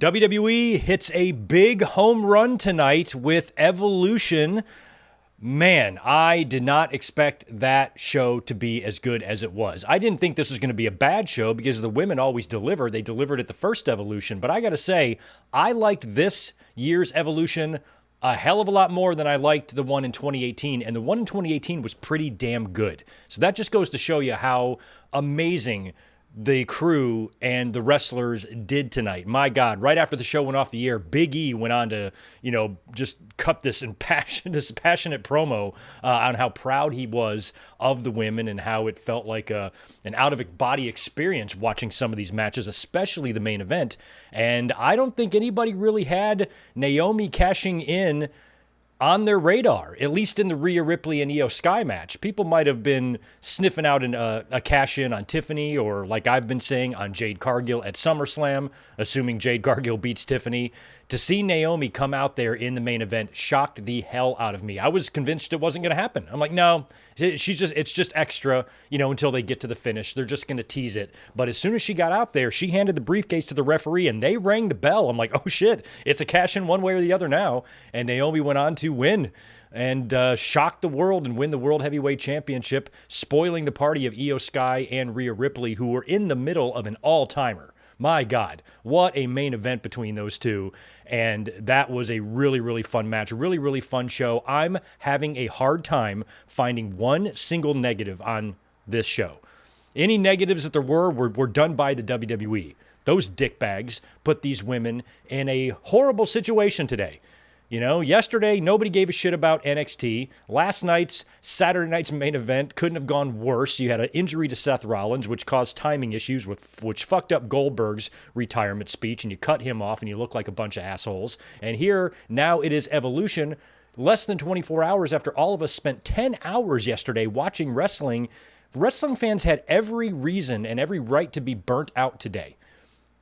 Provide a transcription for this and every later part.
WWE hits a big home run tonight with Evolution. Man, I did not expect that show to be as good as it was. I didn't think this was going to be a bad show because the women always deliver. They delivered at the first Evolution. But I got to say, I liked this year's Evolution a hell of a lot more than I liked the one in 2018. And the one in 2018 was pretty damn good. So that just goes to show you how amazing the crew and the wrestlers did tonight. My God, right after the show went off the air, Big E went on to, just cut this passionate promo on how proud he was of the women and how it felt like an out-of-body experience watching some of these matches, especially the main event. And I don't think anybody really had Naomi cashing in on their radar, at least in the Rhea Ripley and Io Sky match. People might have been sniffing out a cash-in on Tiffany, or like I've been saying, on Jade Cargill at SummerSlam, assuming Jade Cargill beats Tiffany. To see Naomi come out there in the main event shocked the hell out of me. I was convinced it wasn't going to happen. I'm like, no, it's just extra, until they get to the finish. They're just going to tease it. But as soon as she got out there, she handed the briefcase to the referee and they rang the bell. I'm like, oh shit, it's a cash in one way or the other now. And Naomi went on to win and shock the world and win the World Heavyweight Championship, spoiling the party of Io Sky and Rhea Ripley, who were in the middle of an all-timer. My God, what a main event between those two. And that was a really, really fun match, a really, really fun show. I'm having a hard time finding one single negative on this show. Any negatives that there were done by the WWE. Those dickbags put these women in a horrible situation today. Yesterday, nobody gave a shit about NXT. Saturday night's main event couldn't have gone worse. You had an injury to Seth Rollins, which caused timing issues, which fucked up Goldberg's retirement speech, and you cut him off, and you look like a bunch of assholes. And here, now it is Evolution, less than 24 hours after all of us spent 10 hours yesterday watching wrestling. Wrestling fans had every reason and every right to be burnt out today.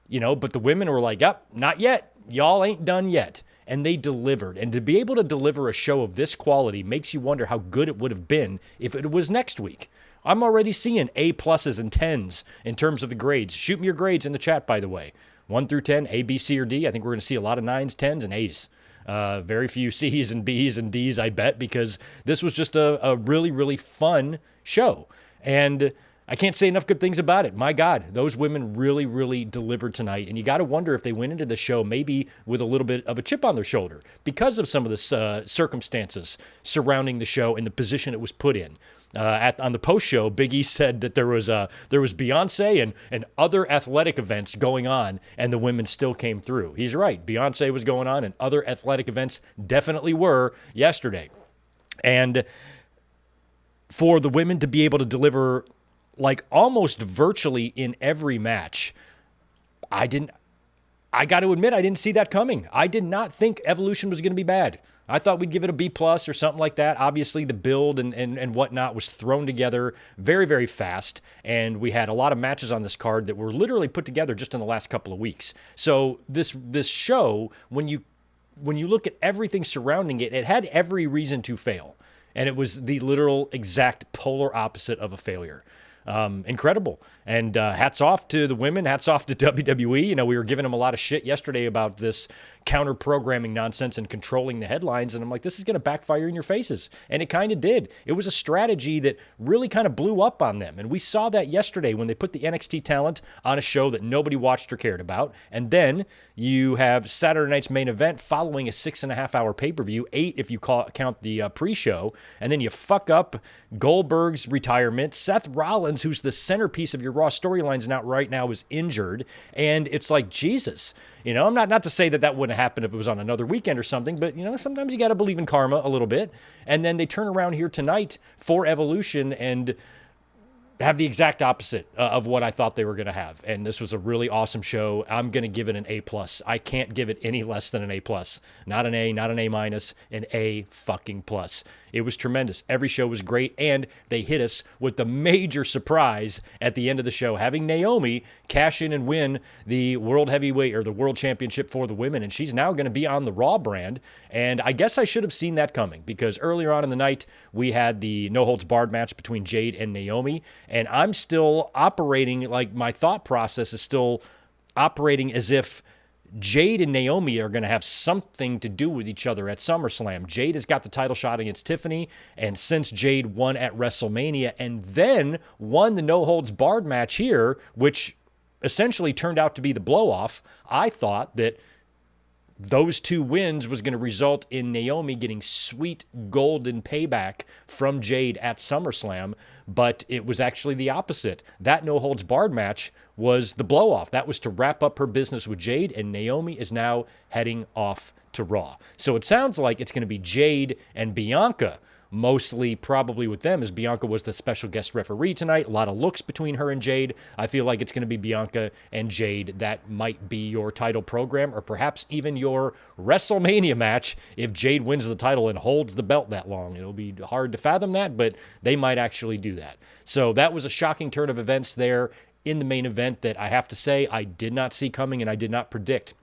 But the women were like, yep, not yet. Y'all ain't done yet. And they delivered. And to be able to deliver a show of this quality makes you wonder how good it would have been if it was next week. I'm already seeing A pluses and 10s in terms of the grades. Shoot me your grades in the chat, by the way. 1 through 10, A, B, C, or D. I think we're going to see a lot of 9s, 10s, and A's. Very few C's and B's and D's, I bet, because this was just a really, really fun show. And I can't say enough good things about it. My God, those women really, really delivered tonight. And you got to wonder if they went into the show maybe with a little bit of a chip on their shoulder because of some of the circumstances surrounding the show and the position it was put in. On the post show, Big E said that there was Beyonce and other athletic events going on, and the women still came through. He's right. Beyonce was going on, and other athletic events definitely were yesterday. And for the women to be able to deliver like almost virtually in every match, I got to admit, I didn't see that coming. I did not think Evolution was going to be bad. I thought we'd give it a B plus or something like that. Obviously, the build and whatnot was thrown together very, very fast, and we had a lot of matches on this card that were literally put together just in the last couple of weeks. So this show, when you look at everything surrounding it, it had every reason to fail, and it was the literal exact polar opposite of a failure. Incredible. And hats off to the women. Hats off to WWE. We were giving them a lot of shit yesterday about this counter-programming nonsense and controlling the headlines. And I'm like, this is going to backfire in your faces. And it kind of did. It was a strategy that really kind of blew up on them. And we saw that yesterday when they put the NXT talent on a show that nobody watched or cared about. And then you have Saturday night's main event following a 6.5-hour pay-per-view, 8 if you count the pre-show. And then you fuck up Goldberg's retirement. Seth Rollins, who's the centerpiece of your Raw storylines right now, is injured. And it's like, Jesus. I'm not to say that wouldn't happen if it was on another weekend or something, but, sometimes you got to believe in karma a little bit. And then they turn around here tonight for Evolution and have the exact opposite of what I thought they were going to have. And this was a really awesome show. I'm going to give it an A+. I can't give it any less than an A+. Not an A, not an A-, an A fucking plus. It was tremendous. Every show was great, and they hit us with the major surprise at the end of the show, having Naomi cash in and win the World Heavyweight or the World Championship for the women, and she's now going to be on the Raw brand. And I guess I should have seen that coming, because earlier on in the night, we had the no-holds-barred match between Jade and Naomi, and I'm still operating, like my thought process is still operating as if Jade and Naomi are going to have something to do with each other at SummerSlam. Jade has got the title shot against Tiffany, and since Jade won at WrestleMania and then won the no-holds-barred match here, which essentially turned out to be the blow-off, I thought that those two wins was going to result in Naomi getting sweet golden payback from Jade at SummerSlam, but it was actually the opposite. That no-holds-barred match was the blow-off. That was to wrap up her business with Jade, and Naomi is now heading off to Raw. So it sounds like it's going to be Jade and Bianca, mostly probably with them, as Bianca was the special guest referee tonight. A lot of looks between her and Jade. I feel like it's going to be Bianca and Jade. That might be your title program, or perhaps even your WrestleMania match if Jade wins the title and holds the belt that long. It'll be hard to fathom that, but they might actually do that. So that was a shocking turn of events there in the main event that I have to say I did not see coming and I did not predict.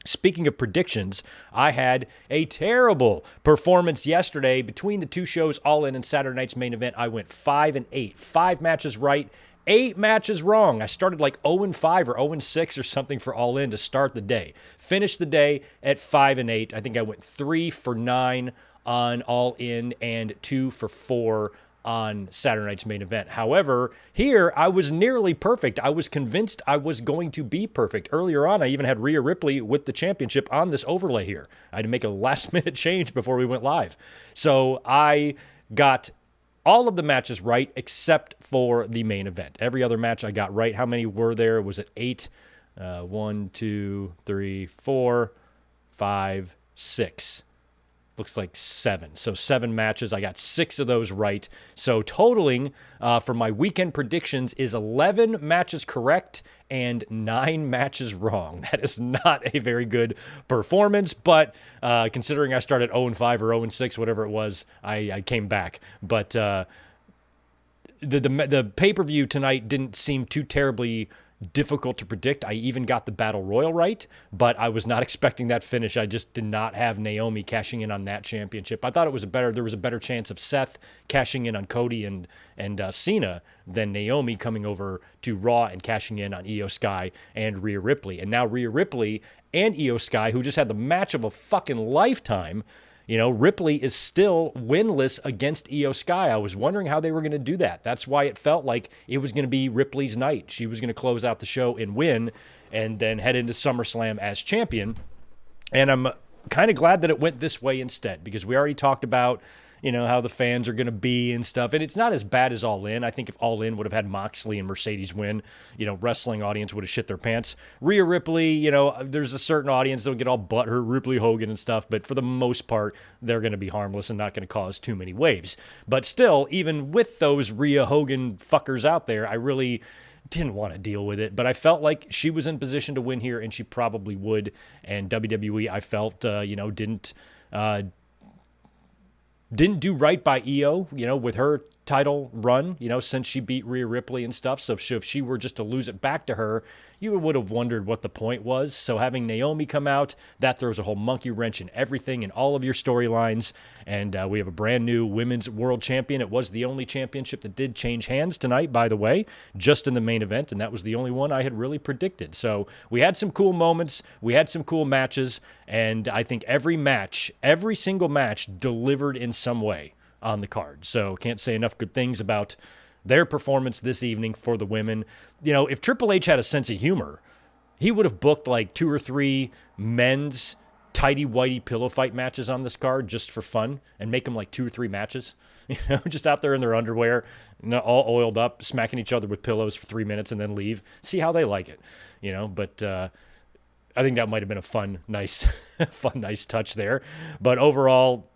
Speaking of predictions, I had a terrible performance yesterday between the two shows, All In and Saturday night's main event. I went 5-8, 5 matches right, 8 matches wrong. I started like 0-5 or 0-6 or something for All In to start the day. Finished the day at 5-8. I think I went 3 for 9 on All In and 2 for 4 on Saturday night's main event. However, here I was nearly perfect. I was convinced I was going to be perfect. Earlier on, I even had Rhea Ripley with the championship on this overlay here. I had to make a last-minute change before we went live. So I got all of the matches right except for the main event. Every other match I got right. How many were there? Was it 8? 1, 2, 3, 4, 5, 6. Looks like 7. So 7 matches. I got 6 of those right. So totaling for my weekend predictions is 11 matches correct and 9 matches wrong. That is not a very good performance, but considering I started 0-5 or 0-6, whatever it was, I came back. But the pay-per-view tonight didn't seem too terribly difficult to predict. I even got the Battle Royal right, but I was not expecting that finish. I just did not have Naomi cashing in on that championship. I thought there was a better chance of Seth cashing in on Cody and Cena than Naomi coming over to Raw and cashing in on Io Sky and Rhea Ripley. And now Rhea Ripley and Io Sky, who just had the match of a fucking lifetime. You know, Ripley is still winless against Io Sky. I was wondering how they were going to do that. That's why it felt like it was going to be Ripley's night. She was going to close out the show and win and then head into SummerSlam as champion. And I'm kind of glad that it went this way instead, because we already talked about, you know, how the fans are going to be and stuff. And it's not as bad as All In. I think if All In would have had Moxley and Mercedes win, you know, wrestling audience would have shit their pants. Rhea Ripley, you know, there's a certain audience that would get all butthurt, Ripley Hogan and stuff. But for the most part, they're going to be harmless and not going to cause too many waves. But still, even with those Rhea Hogan fuckers out there, I really didn't want to deal with it, but I felt like she was in position to win here, and she probably would. And WWE, I felt, didn't do right by Io, you know, with her title run, you know, since she beat Rhea Ripley and stuff. So if she were just to lose it back to her, you would have wondered what the point was. So having Naomi come out, that throws a whole monkey wrench in everything in all of your storylines. And we have a brand new women's world champion. It was the only championship that did change hands tonight, by the way, just in the main event. And that was the only one I had really predicted. So we had some cool moments. We had some cool matches. And I think every single match delivered in some way on the card. So can't say enough good things about their performance this evening for the women. You know, if Triple H had a sense of humor, he would have booked like 2 or 3 men's tighty-whitey pillow fight matches on this card just for fun and make them like 2 or 3 matches, you know, just out there in their underwear, you know, all oiled up, smacking each other with pillows for 3 minutes and then leave. See how they like it, you know, but I think that might have been a fun, nice touch there. But overall,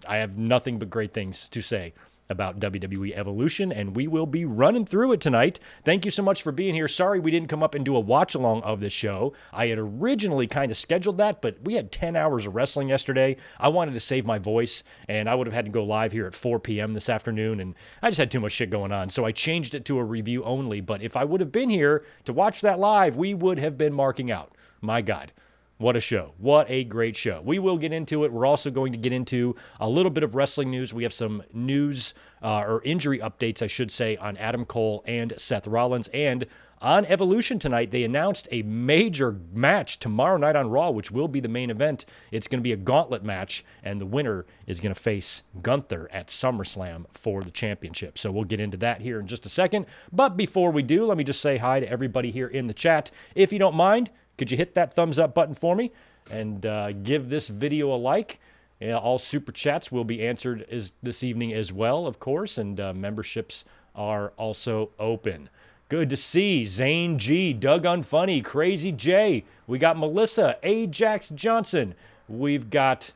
I have nothing but great things to say about WWE Evolution, and we will be running through it tonight. Thank you so much for being here. Sorry we didn't come up and do a watch-along of this show. I had originally kind of scheduled that, but we had 10 hours of wrestling yesterday. I wanted to save my voice, and I would have had to go live here at 4 p.m. this afternoon, and I just had too much shit going on, so I changed it to a review only. But if I would have been here to watch that live, we would have been marking out. My God. What a show. What a great show. We will get into it. We're also going to get into a little bit of wrestling news. We have some news or injury updates, I should say, on Adam Cole and Seth Rollins and On Evolution tonight, they announced a major match tomorrow night on Raw, which will be the main event. It's going to be a gauntlet match, and the winner is going to face Gunther at SummerSlam for the championship. So we'll get into that here in just a second. But before we do, let me just say hi to everybody here in the chat. If you don't mind, could you hit that thumbs up button for me and give this video a like? All super chats will be answered this evening as well, of course, and memberships are also open. Good to see Zane G, Doug Unfunny, Crazy J. We got Melissa, Ajax Johnson. We've got,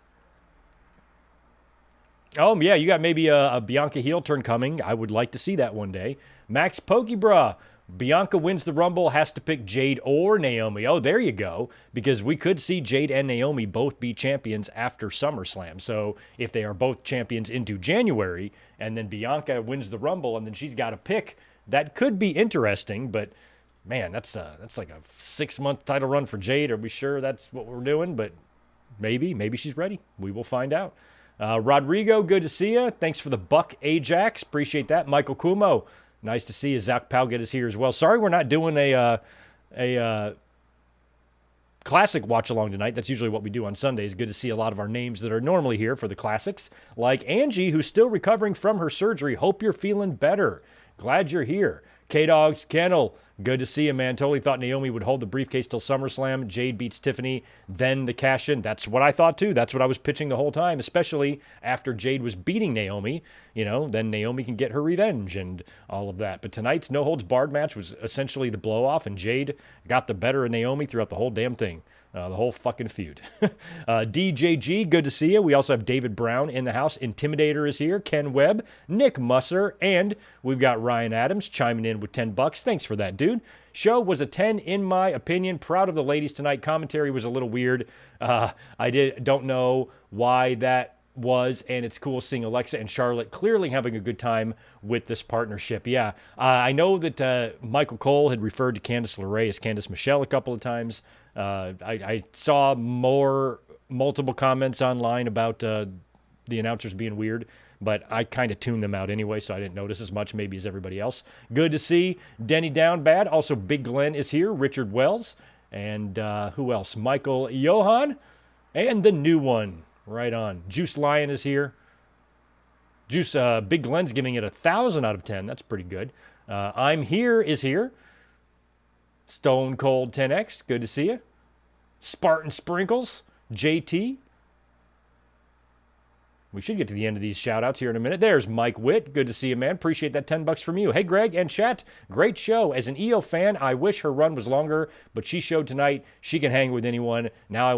oh yeah, you got maybe a Bianca heel turn coming. I would like to see that one day. Max Pokebra, Bianca wins the Rumble, has to pick Jade or Naomi. Oh, there you go. Because we could see Jade and Naomi both be champions after SummerSlam. So if they are both champions into January, and then Bianca wins the Rumble, and then she's got to pick, that could be interesting. But man, that's like a 6-month title run for Jade. Are we sure that's what we're doing? But maybe she's ready. We will find out. Rodrigo, good to see you. Thanks for the buck, Ajax. Appreciate that. Michael Kumo, nice to see you. Zach Palget is here as well. Sorry we're not doing a classic watch-along tonight. That's usually what we do on Sundays. Good to see a lot of our names that are normally here for the classics. Like Angie, who's still recovering from her surgery. Hope you're feeling better. Glad you're here. K-Dogs, Kennel, good to see you, man. Totally thought Naomi would hold the briefcase till SummerSlam. Jade beats Tiffany, then the cash-in. That's what I thought, too. That's what I was pitching the whole time, especially after Jade was beating Naomi. You know, then Naomi can get her revenge and all of that. But tonight's no-holds-barred match was essentially the blow-off, and Jade got the better of Naomi throughout the whole damn thing. The whole fucking feud. DJG, good to see you. We also have David Brown in the house. Intimidator is here. Ken Webb, Nick Musser, and we've got Ryan Adams chiming in with $10. Thanks for that, dude. Show was a 10 in my opinion. Proud of the ladies tonight. Commentary was a little weird. Don't know why that was, and it's cool seeing Alexa and Charlotte clearly having a good time with this partnership. Yeah, I know that Michael Cole had referred to Candice LeRae as Candice Michelle a couple of times. I saw multiple comments online about the announcers being weird, but I kind of tuned them out anyway, so I didn't notice as much maybe as everybody else. Good to see Denny Down Bad. Also, Big Glenn is here. Richard Wells. And who else? Michael Johan. And the new one. Right on. Juice Lion is here. Juice, Big Glenn's giving it 1,000 out of 10. That's pretty good. I'm Here is here. Stone Cold 10X, good to see you. Spartan Sprinkles, JT. We should get to the end of these shout-outs here in a minute. There's Mike Witt. Good to see you, man. Appreciate that $10 from you. Hey, Greg and chat. Great show. As an EO fan, I wish her run was longer, but she showed tonight she can hang with anyone. Now I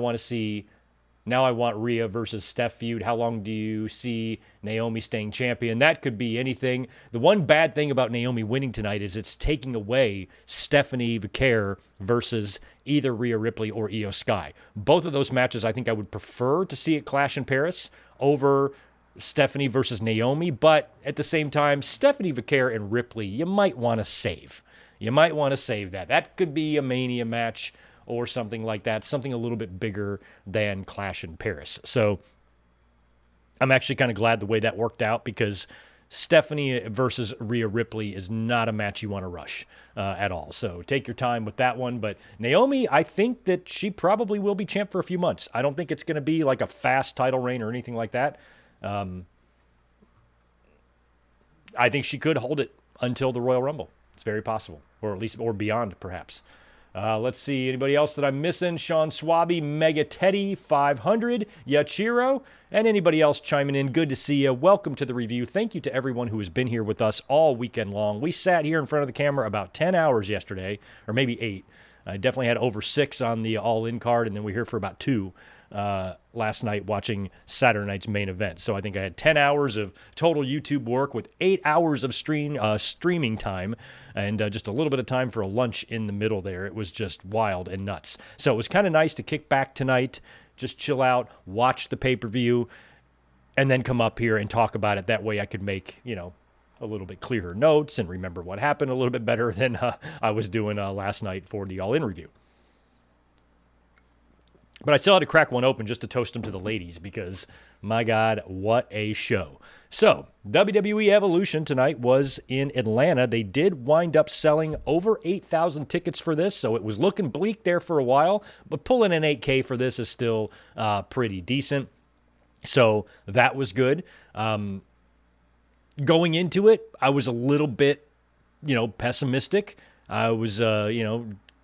want Rhea versus Steph feud. How long do you see Naomi staying champion? That could be anything. The one bad thing about Naomi winning tonight is it's taking away Stephanie Vaquer versus either Rhea Ripley or Io Sky. Both of those matches, I think I would prefer to see at Clash in Paris over Stephanie versus Naomi. But at the same time, Stephanie Vaquer and Ripley, you might want to save. You might want to save that. That could be a Mania match or something like that, something a little bit bigger than Clash in Paris. So I'm actually kind of glad the way that worked out, because Stephanie versus Rhea Ripley is not a match you want to rush at all. So take your time with that one. But Naomi, I think that she probably will be champ for a few months. I don't think it's going to be like a fast title reign or anything like that. I think she could hold it until the Royal Rumble. It's very possible, or at least, or beyond, perhaps. Let's see, anybody else that I'm missing? Sean Swaby, Mega Teddy, 500, Yachiro, and anybody else chiming in. Good to see you. Welcome to the review. Thank you to everyone who has been here with us all weekend long. We sat here in front of the camera about 10 hours yesterday, or maybe 8. I definitely had over 6 on the all-in card, and then we were here for about 2 last night watching Saturday night's main event. So I think I had 10 hours of total YouTube work with 8 hours of streaming time, and just a little bit of time for a lunch in the middle there. It was just wild and nuts. So it was kind of nice to kick back tonight, just chill out, watch the pay-per-view, and then come up here and talk about it. That way I could make, a little bit clearer notes and remember what happened a little bit better than I was doing last night for the all-in review. But I still had to crack one open just to toast them to the ladies because, my God, what a show. So, WWE Evolution tonight was in Atlanta. They did wind up selling over 8,000 tickets for this, so it was looking bleak there for a while, but pulling an 8K for this is still pretty decent. So, that was good. Going into it, I was a little bit, pessimistic. I was,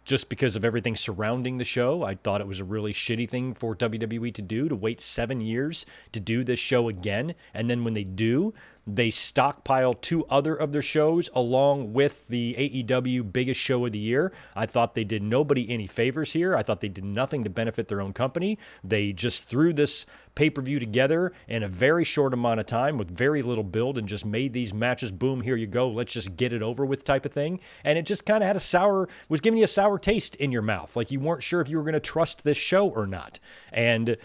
just because of everything surrounding the show. I thought it was a really shitty thing for WWE to do, to wait 7 years to do this show again. And then when they do, they stockpile 2 other of their shows along with the AEW biggest show of the year. I thought they did nobody any favors here. I thought they did nothing to benefit their own company. They just threw this pay-per-view together in a very short amount of time with very little build and just made these matches, boom, here you go, let's just get it over with type of thing. And it just kind of had was giving you a sour taste in your mouth. Like you weren't sure if you were going to trust this show or not. And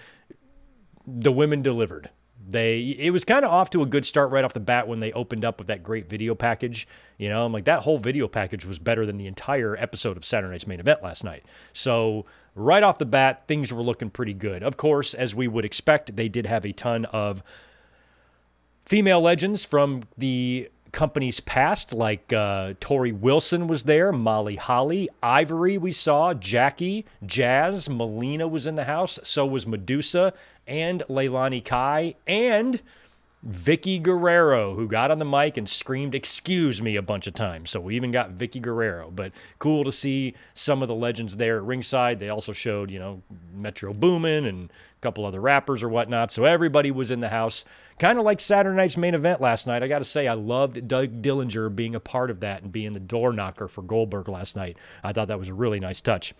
the women delivered. It was kind of off to a good start right off the bat when they opened up with that great video package. I'm like, that whole video package was better than the entire episode of Saturday Night's Main Event last night. So right off the bat, things were looking pretty good. Of course, as we would expect, they did have a ton of female legends from the company's past, like Tori Wilson was there, Molly Holly, Ivory we saw, Jackie, Jazz, Melina was in the house, so was Medusa, and Leilani Kai, and Vicky Guerrero, who got on the mic and screamed, "Excuse me," a bunch of times. So we even got Vicky Guerrero. But cool to see some of the legends there at ringside. They also showed, Metro Boomin and a couple other rappers or whatnot. So everybody was in the house. Kind of like Saturday Night's Main Event last night. I got to say, I loved Doug Dillinger being a part of that and being the door knocker for Goldberg last night. I thought that was a really nice touch.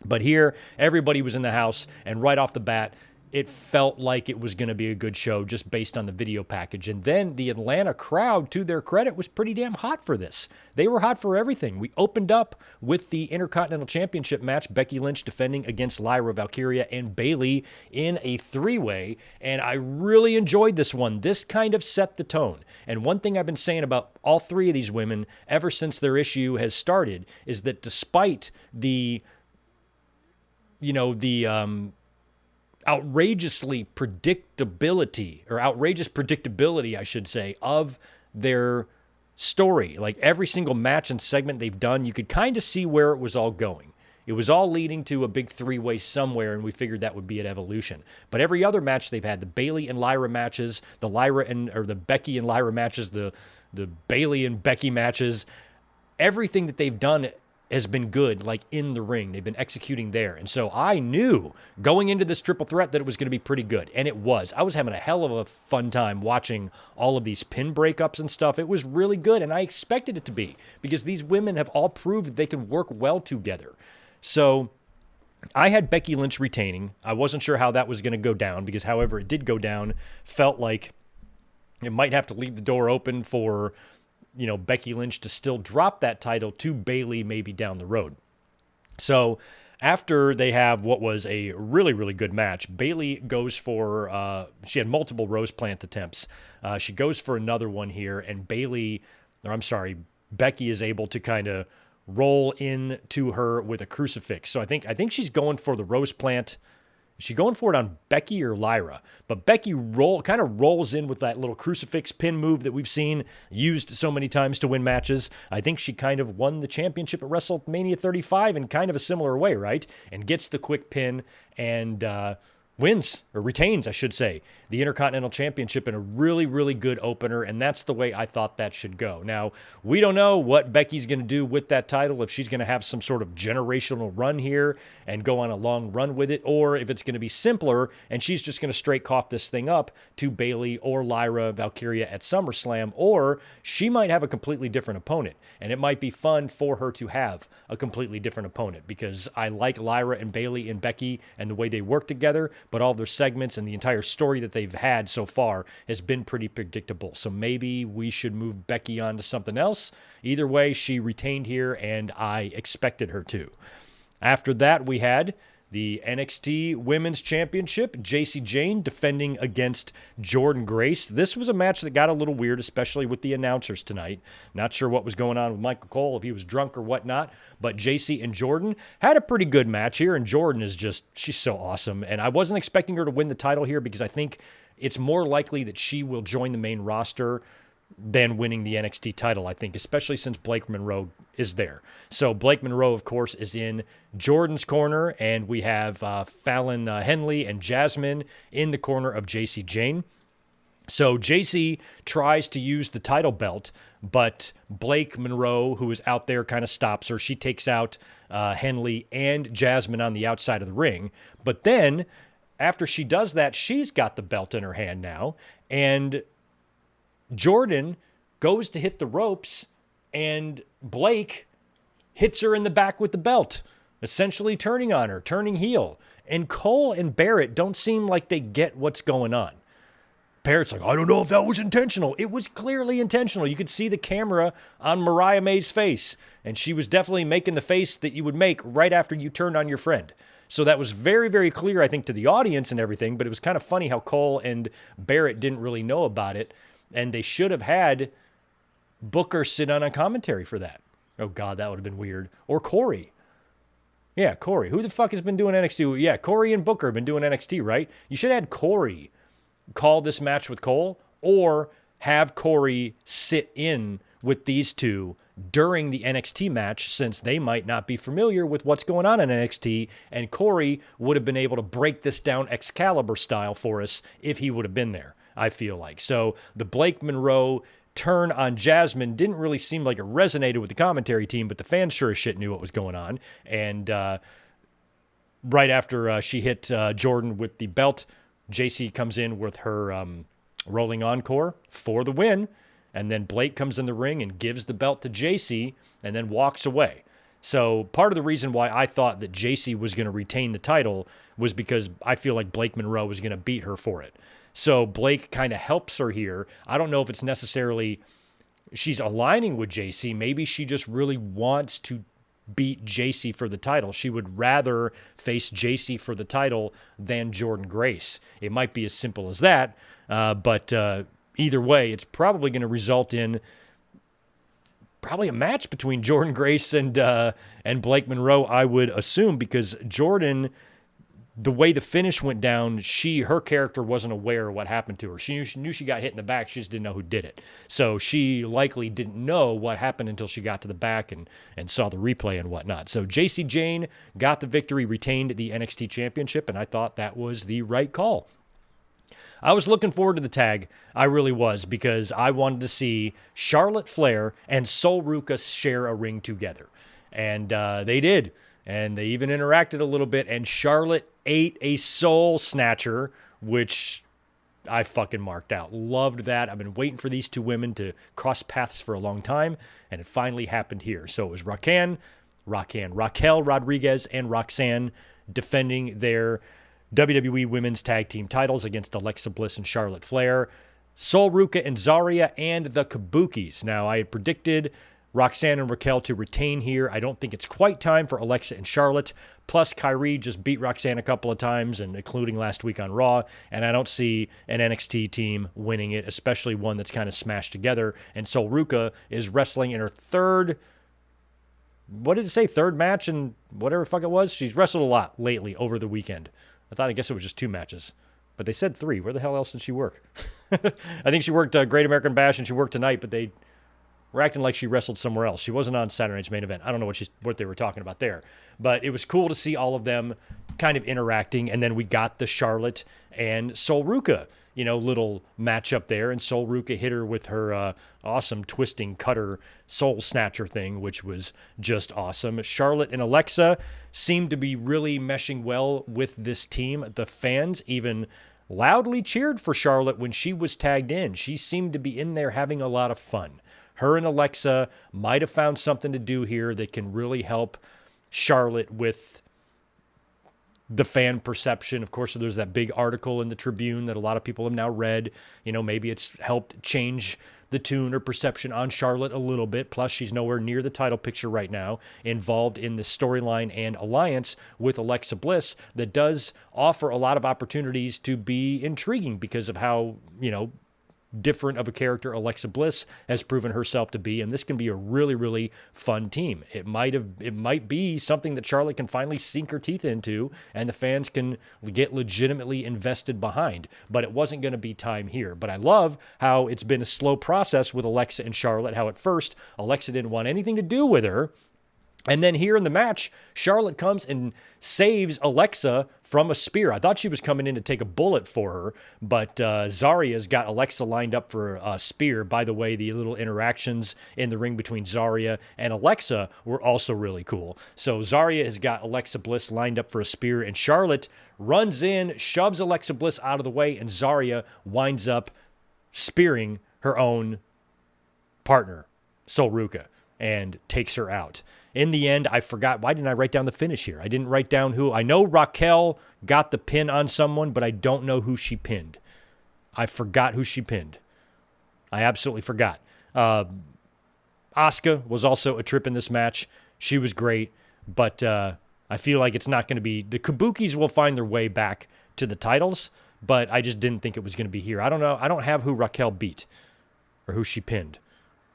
But here, everybody was in the house, and right off the bat, it felt like it was going to be a good show just based on the video package. And then the Atlanta crowd, to their credit, was pretty damn hot for this. They were hot for everything. We opened up with the Intercontinental Championship match, Becky Lynch defending against Lyra Valkyria and Bayley in a 3-way, and I really enjoyed this one. This kind of set the tone. And one thing I've been saying about all 3 of these women ever since their issue has started is that despite the outrageous predictability, I should say, of their story. Like every single match and segment they've done, you could kind of see where it was all going. It was all leading to a big 3-way somewhere, and we figured that would be at Evolution. But every other match they've had, the Bayley and Lyra matches, the Becky and Lyra matches, the Bayley and Becky matches, everything that they've done has been good, like in the ring. They've been executing there. And so I knew going into this triple threat that it was going to be pretty good. And it was. I was having a hell of a fun time watching all of these pin breakups and stuff. It was really good, and I expected it to be because these women have all proved that they can work well together. So I had Becky Lynch retaining. I wasn't sure how that was going to go down because however it did go down, felt like it might have to leave the door open for Becky Lynch to still drop that title to Bayley maybe down the road. So after they have what was a really, really good match, Bayley goes for, she had multiple rose plant attempts. She goes for another one here, and Becky is able to kind of roll into her with a crucifix. So I think she's going for the rose plant. Is she going for it on Becky or Lyra? But Becky kind of rolls in with that little crucifix pin move that we've seen used so many times to win matches. I think she kind of won the championship at WrestleMania 35 in kind of a similar way, right? And gets the quick pin and wins, or retains, I should say, the Intercontinental Championship in a really, really good opener, and that's the way I thought that should go. Now, we don't know what Becky's going to do with that title, if she's going to have some sort of generational run here and go on a long run with it, or if it's going to be simpler and she's just going to straight cough this thing up to Bayley or Lyra Valkyria at SummerSlam, or she might have a completely different opponent, and it might be fun for her to have a completely different opponent because I like Lyra and Bayley and Becky and the way they work together, but all their segments and the entire story that they've had so far has been pretty predictable. So maybe we should move Becky on to something else. Either way, she retained here, and I expected her to. After that, we had the NXT Women's Championship. Jacy Jayne defending against Jordynne Grace. This was a match that got a little weird, especially with the announcers tonight. Not sure what was going on with Michael Cole, if he was drunk or whatnot, but Jacy and Jordynne had a pretty good match here, and Jordynne is just, she's so awesome. And I wasn't expecting her to win the title here because I think it's more likely that she will join the main roster than winning the NXT title, I think, especially since Blake Monroe is there. So Blake Monroe, of course, is in Jordynne's corner, and we have Fallon Henley and Jasmine in the corner of Jacy Jayne. So Jacy tries to use the title belt, but Blake Monroe, who is out there, kind of stops her. She takes out Henley and Jasmine on the outside of the ring. But then, after she does that, she's got the belt in her hand now, and Jordynne goes to hit the ropes, and Blake hits her in the back with the belt, essentially turning on her, turning heel. And Cole and Barrett don't seem like they get what's going on. Barrett's like, I don't know if that was intentional. It was clearly intentional. You could see the camera on Mariah May's face, and she was definitely making the face that you would make right after you turned on your friend. So that was very, very clear, I think, to the audience and everything, but it was kind of funny how Cole and Barrett didn't really know about it. And they should have had Booker sit on a commentary for that. Oh, God, that would have been weird. Or Corey. Yeah, Corey. Who the fuck has been doing NXT? Yeah, Corey and Booker have been doing NXT, right? You should have had Corey call this match with Cole, or have Corey sit in with these two during the NXT match, since they might not be familiar with what's going on in NXT, and Corey would have been able to break this down Excalibur style for us if he would have been there, I feel like. So the Blake Monroe turn on Jasmine didn't really seem like it resonated with the commentary team, but the fans sure as shit knew what was going on. And right after she hit Jordynne with the belt, Jacy comes in with her rolling encore for the win. And then Blake comes in the ring and gives the belt to Jacy and then walks away. So part of the reason why I thought that Jacy was going to retain the title was because I feel like Blake Monroe was going to beat her for it. So Blake kind of helps her here. I don't know if it's necessarily she's aligning with Jacy. Maybe she just really wants to beat Jacy for the title. She would rather face Jacy for the title than Jordynne Grace. It might be as simple as that, but either way, it's probably going to result in probably a match between Jordynne Grace and Blake Monroe, I would assume, because Jordynne, the way the finish went down, her character wasn't aware of what happened to her. She knew she got hit in the back. She just didn't know who did it. So she likely didn't know what happened until she got to the back and saw the replay and whatnot. So Jacy Jayne got the victory, retained the NXT Championship, and I thought that was the right call. I was looking forward to the tag. I really was, because I wanted to see Charlotte Flair and Sol Ruca share a ring together. And they did. And they even interacted a little bit. And Charlotte ate a soul snatcher, which I fucking marked out. Loved that. I've been waiting for these two women to cross paths for a long time. And it finally happened here. So it was Raquel Rodriguez and Roxanne defending their WWE Women's Tag Team titles against Alexa Bliss and Charlotte Flair, Sol Ruca and Zarya, and the Kabukis. Now, I had predicted Roxanne and Raquel to retain here. I don't think it's quite time for Alexa and Charlotte. Plus, Kyrie just beat Roxanne a couple of times, and including last week on Raw, and I don't see an NXT team winning it, especially one that's kind of smashed together. And Sol Ruca is wrestling in her third match and whatever the fuck it was. She's wrestled a lot lately over the weekend. I guess it was just 2 matches, but they said 3. Where the hell else did she work? I think she worked Great American Bash and she worked tonight, but they were acting like she wrestled somewhere else. She wasn't on Saturday Night's Main Event. I don't know what they were talking about there, but it was cool to see all of them kind of interacting. And then we got the Charlotte and Sol Ruca, little matchup there. And Sol Ruca hit her with her awesome twisting cutter soul snatcher thing, which was just awesome. Charlotte and Alexa seemed to be really meshing well with this team. The fans even loudly cheered for Charlotte when she was tagged in. She seemed to be in there having a lot of fun. Her and Alexa might have found something to do here that can really help Charlotte with the fan perception. Of course, there's that big article in the Tribune that a lot of people have now read. Maybe it's helped change the tune or perception on Charlotte a little bit. Plus, she's nowhere near the title picture right now, involved in the storyline and alliance with Alexa Bliss that does offer a lot of opportunities to be intriguing because of how, different of a character Alexa Bliss has proven herself to be, and this can be a really, really fun team. It might be something that Charlotte can finally sink her teeth into, and the fans can get legitimately invested behind. But it wasn't going to be time here. But I love how it's been a slow process with Alexa and Charlotte. How at first Alexa didn't want anything to do with her. And then here in the match, Charlotte comes and saves Alexa from a spear. I thought she was coming in to take a bullet for her, but Zaria's got Alexa lined up for a spear. By the way, the little interactions in the ring between Zaria and Alexa were also really cool. So Zaria has got Alexa Bliss lined up for a spear, and Charlotte runs in, shoves Alexa Bliss out of the way, and Zaria winds up spearing her own partner, Sol Ruca, and takes her out. In the end, I forgot. Why didn't I write down the finish here? I didn't write down who. I know Raquel got the pin on someone, but I don't know who she pinned. I forgot who she pinned. I absolutely forgot. Asuka was also a trip in this match. She was great, but I feel like it's not going to be. The Kabukis will find their way back to the titles, but I just didn't think it was going to be here. I don't know. I don't have who Raquel beat or who she pinned.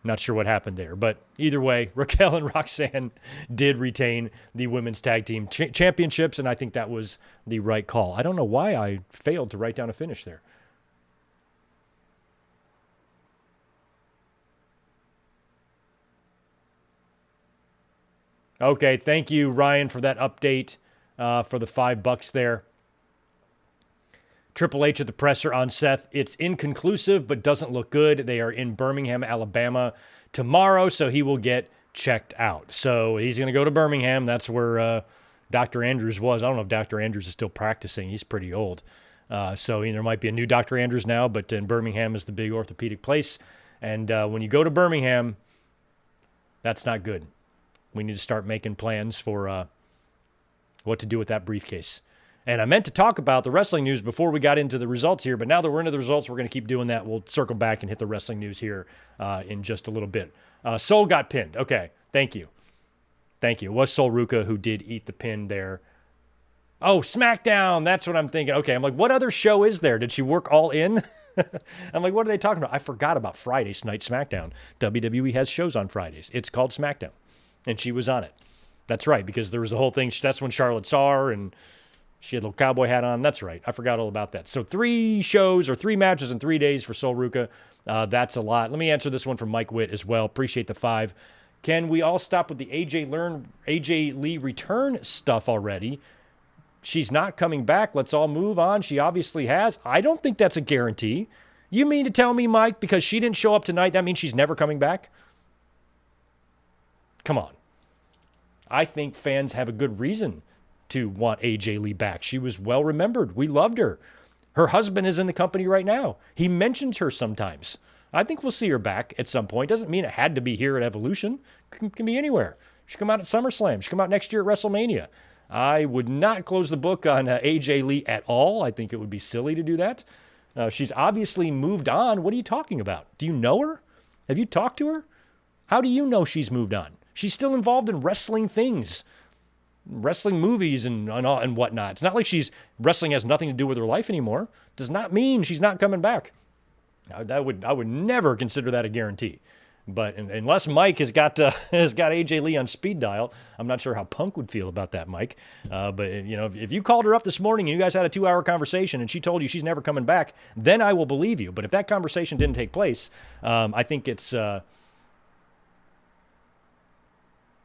Not sure what happened there. But either way, Raquel and Roxanne did retain the women's tag team championships, and I think that was the right call. I don't know why I failed to write down a finish there. Okay, thank you, Ryan, for that update for the $5 there. Triple H at the presser on Seth. It's inconclusive, but doesn't look good. They are in Birmingham, Alabama tomorrow, so he will get checked out. So he's going to go to Birmingham. That's where Dr. Andrews was. I don't know if Dr. Andrews is still practicing. He's pretty old. So there might be a new Dr. Andrews now, but in Birmingham is the big orthopedic place. And when you go to Birmingham, that's not good. We need to start making plans for what to do with that briefcase. And I meant to talk about the wrestling news before we got into the results here, but now that we're into the results, we're going to keep doing that. We'll circle back and hit the wrestling news here in just a little bit. Sol got pinned. Okay, thank you. Thank you. It was Sol Ruca who did eat the pin there. Oh, SmackDown. That's what I'm thinking. Okay, I'm like, what other show is there? Did she work all in? I'm like, what are they talking about? I forgot about Friday's Night SmackDown. WWE has shows on Fridays. It's called SmackDown, and she was on it. That's right, because there was the whole thing. That's when Charlotte saw her, and she had a little cowboy hat on. That's right. I forgot all about that. So 3 shows or 3 matches in 3 days for Sol Ruca. That's a lot. Let me answer this one from Mike Witt as well. Appreciate the 5. Can we all stop with the AJ Lee return stuff already? She's not coming back. Let's all move on. She obviously has. I don't think that's a guarantee. You mean to tell me, Mike, because she didn't show up tonight, that means she's never coming back? Come on. I think fans have a good reason to want AJ Lee back. She was well remembered. We loved her. Her husband is in the company right now. He mentions her sometimes. I think we'll see her back at some point. Doesn't mean it had to be here at Evolution. Can be anywhere. She come out at SummerSlam. She come out next year at WrestleMania. I would not close the book on AJ Lee at all. I think it would be silly to do that. She's obviously moved on. What are you talking about? Do you know her? Have you talked to her? How do you know she's moved on? She's still involved in wrestling things. Wrestling movies and whatnot. It's not like wrestling has nothing to do with her life anymore. Does not mean she's not coming back. I would never consider that a guarantee. But unless Mike has got AJ Lee on speed dial, I'm not sure how Punk would feel about that, Mike. But if you called her up this morning and you guys had a 2-hour conversation and she told you she's never coming back, then I will believe you. But if that conversation didn't take place, I think it's.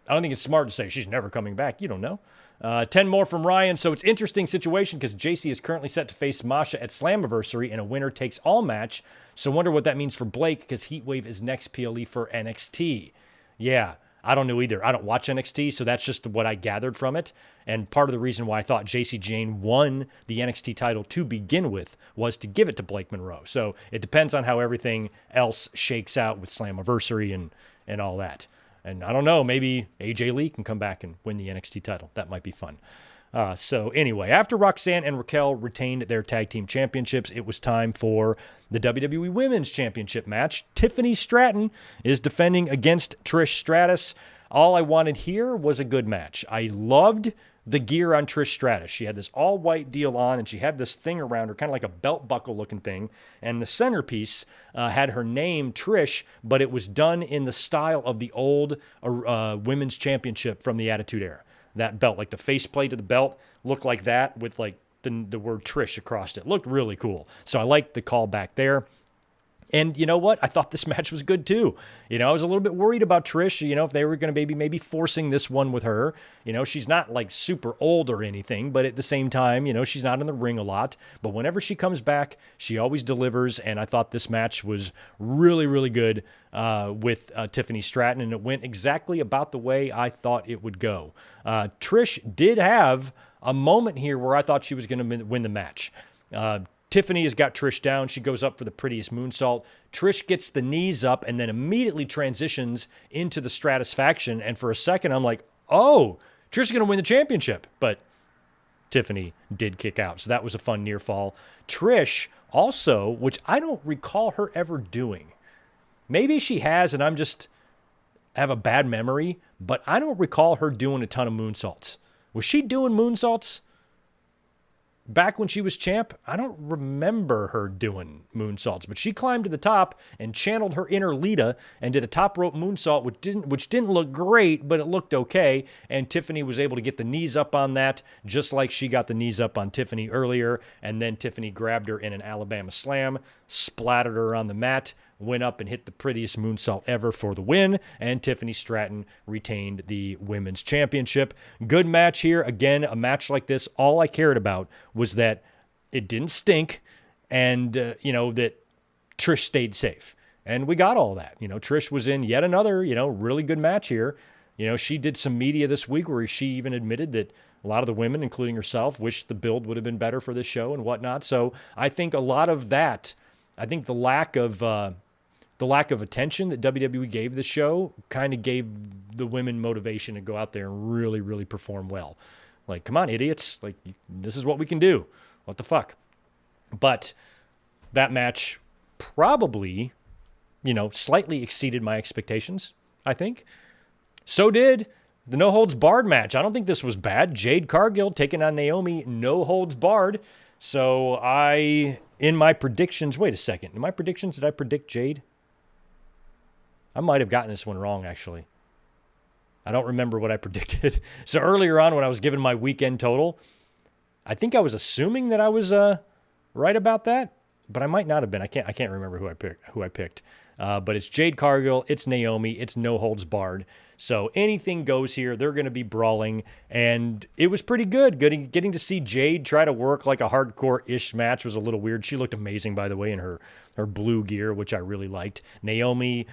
I don't think it's smart to say she's never coming back. You don't know. 10 more from Ryan. So it's interesting situation because JC is currently set to face Masha at Slammiversary in a winner-takes-all match. So wonder what that means for Blake because Heatwave is next PLE for NXT. Yeah, I don't know either. I don't watch NXT, so that's just what I gathered from it. And part of the reason why I thought JC Jane won the NXT title to begin with was to give it to Blake Monroe. So it depends on how everything else shakes out with Slammiversary and all that. And I don't know, maybe AJ Lee can come back and win the NXT title. That might be fun. So anyway, after Roxanne and Raquel retained their tag team championships, it was time for the WWE Women's Championship match. Tiffany Stratton is defending against Trish Stratus. All I wanted here was a good match. I loved the gear on Trish Stratus. She had this all-white deal on, and she had this thing around her, kind of like a belt buckle looking thing. And the centerpiece had her name, Trish, but it was done in the style of the old Women's Championship from the Attitude Era. That belt, like the faceplate of the belt, looked like that with like the word Trish across it. Looked really cool. So I liked the call back there. And you know what? I thought this match was good too. I was a little bit worried about Trish, if they were going to maybe forcing this one with her. She's not like super old or anything, but at the same time, she's not in the ring a lot. But whenever she comes back, she always delivers. And I thought this match was really, really good with Tiffany Stratton. And it went exactly about the way I thought it would go. Trish did have a moment here where I thought she was going to win the match. Tiffany has got Trish down. She goes up for the prettiest moonsault. Trish gets the knees up and then immediately transitions into the Stratus faction. And for a second, I'm like, oh, Trish is going to win the championship. But Tiffany did kick out. So that was a fun near fall. Trish also, which I don't recall her ever doing. Maybe she has and I'm just have a bad memory, but I don't recall her doing a ton of moonsaults. Was she doing moonsaults back when she was champ? I don't remember her doing moonsaults, but she climbed to the top and channeled her inner Lita and did a top rope moonsault, which didn't look great, but it looked okay. And Tiffany was able to get the knees up on that, just like she got the knees up on Tiffany earlier. And then Tiffany grabbed her in an Alabama slam, splattered her on the mat, went up and hit the prettiest moonsault ever for the win, and Tiffany Stratton retained the women's championship. Good match here. Again, a match like this, all I cared about was that it didn't stink and, that Trish stayed safe. And we got all that. Trish was in yet another, really good match here. She did some media this week where she even admitted that a lot of the women, including herself, wished the build would have been better for this show and whatnot. So I think a lot of that, I think the lack of attention that WWE gave the show kind of gave the women motivation to go out there and really, really perform well. Like, come on, idiots. Like, this is what we can do. What the fuck? But that match probably, slightly exceeded my expectations, I think. So did the No Holds Barred match. I don't think this was bad. Jade Cargill taking on Naomi, No Holds Barred. So in my predictions, wait a second. In my predictions, did I predict Jade? I might have gotten this one wrong, actually. I don't remember what I predicted. So earlier on when I was giving my weekend total, I think I was assuming that I was right about that, but I might not have been. I can't remember who I picked. But it's Jade Cargill, it's Naomi, it's No Holds Barred. So anything goes here. They're going to be brawling, and it was pretty good. Getting to see Jade try to work like a hardcore-ish match was a little weird. She looked amazing, by the way, in her blue gear, which I really liked. Naomi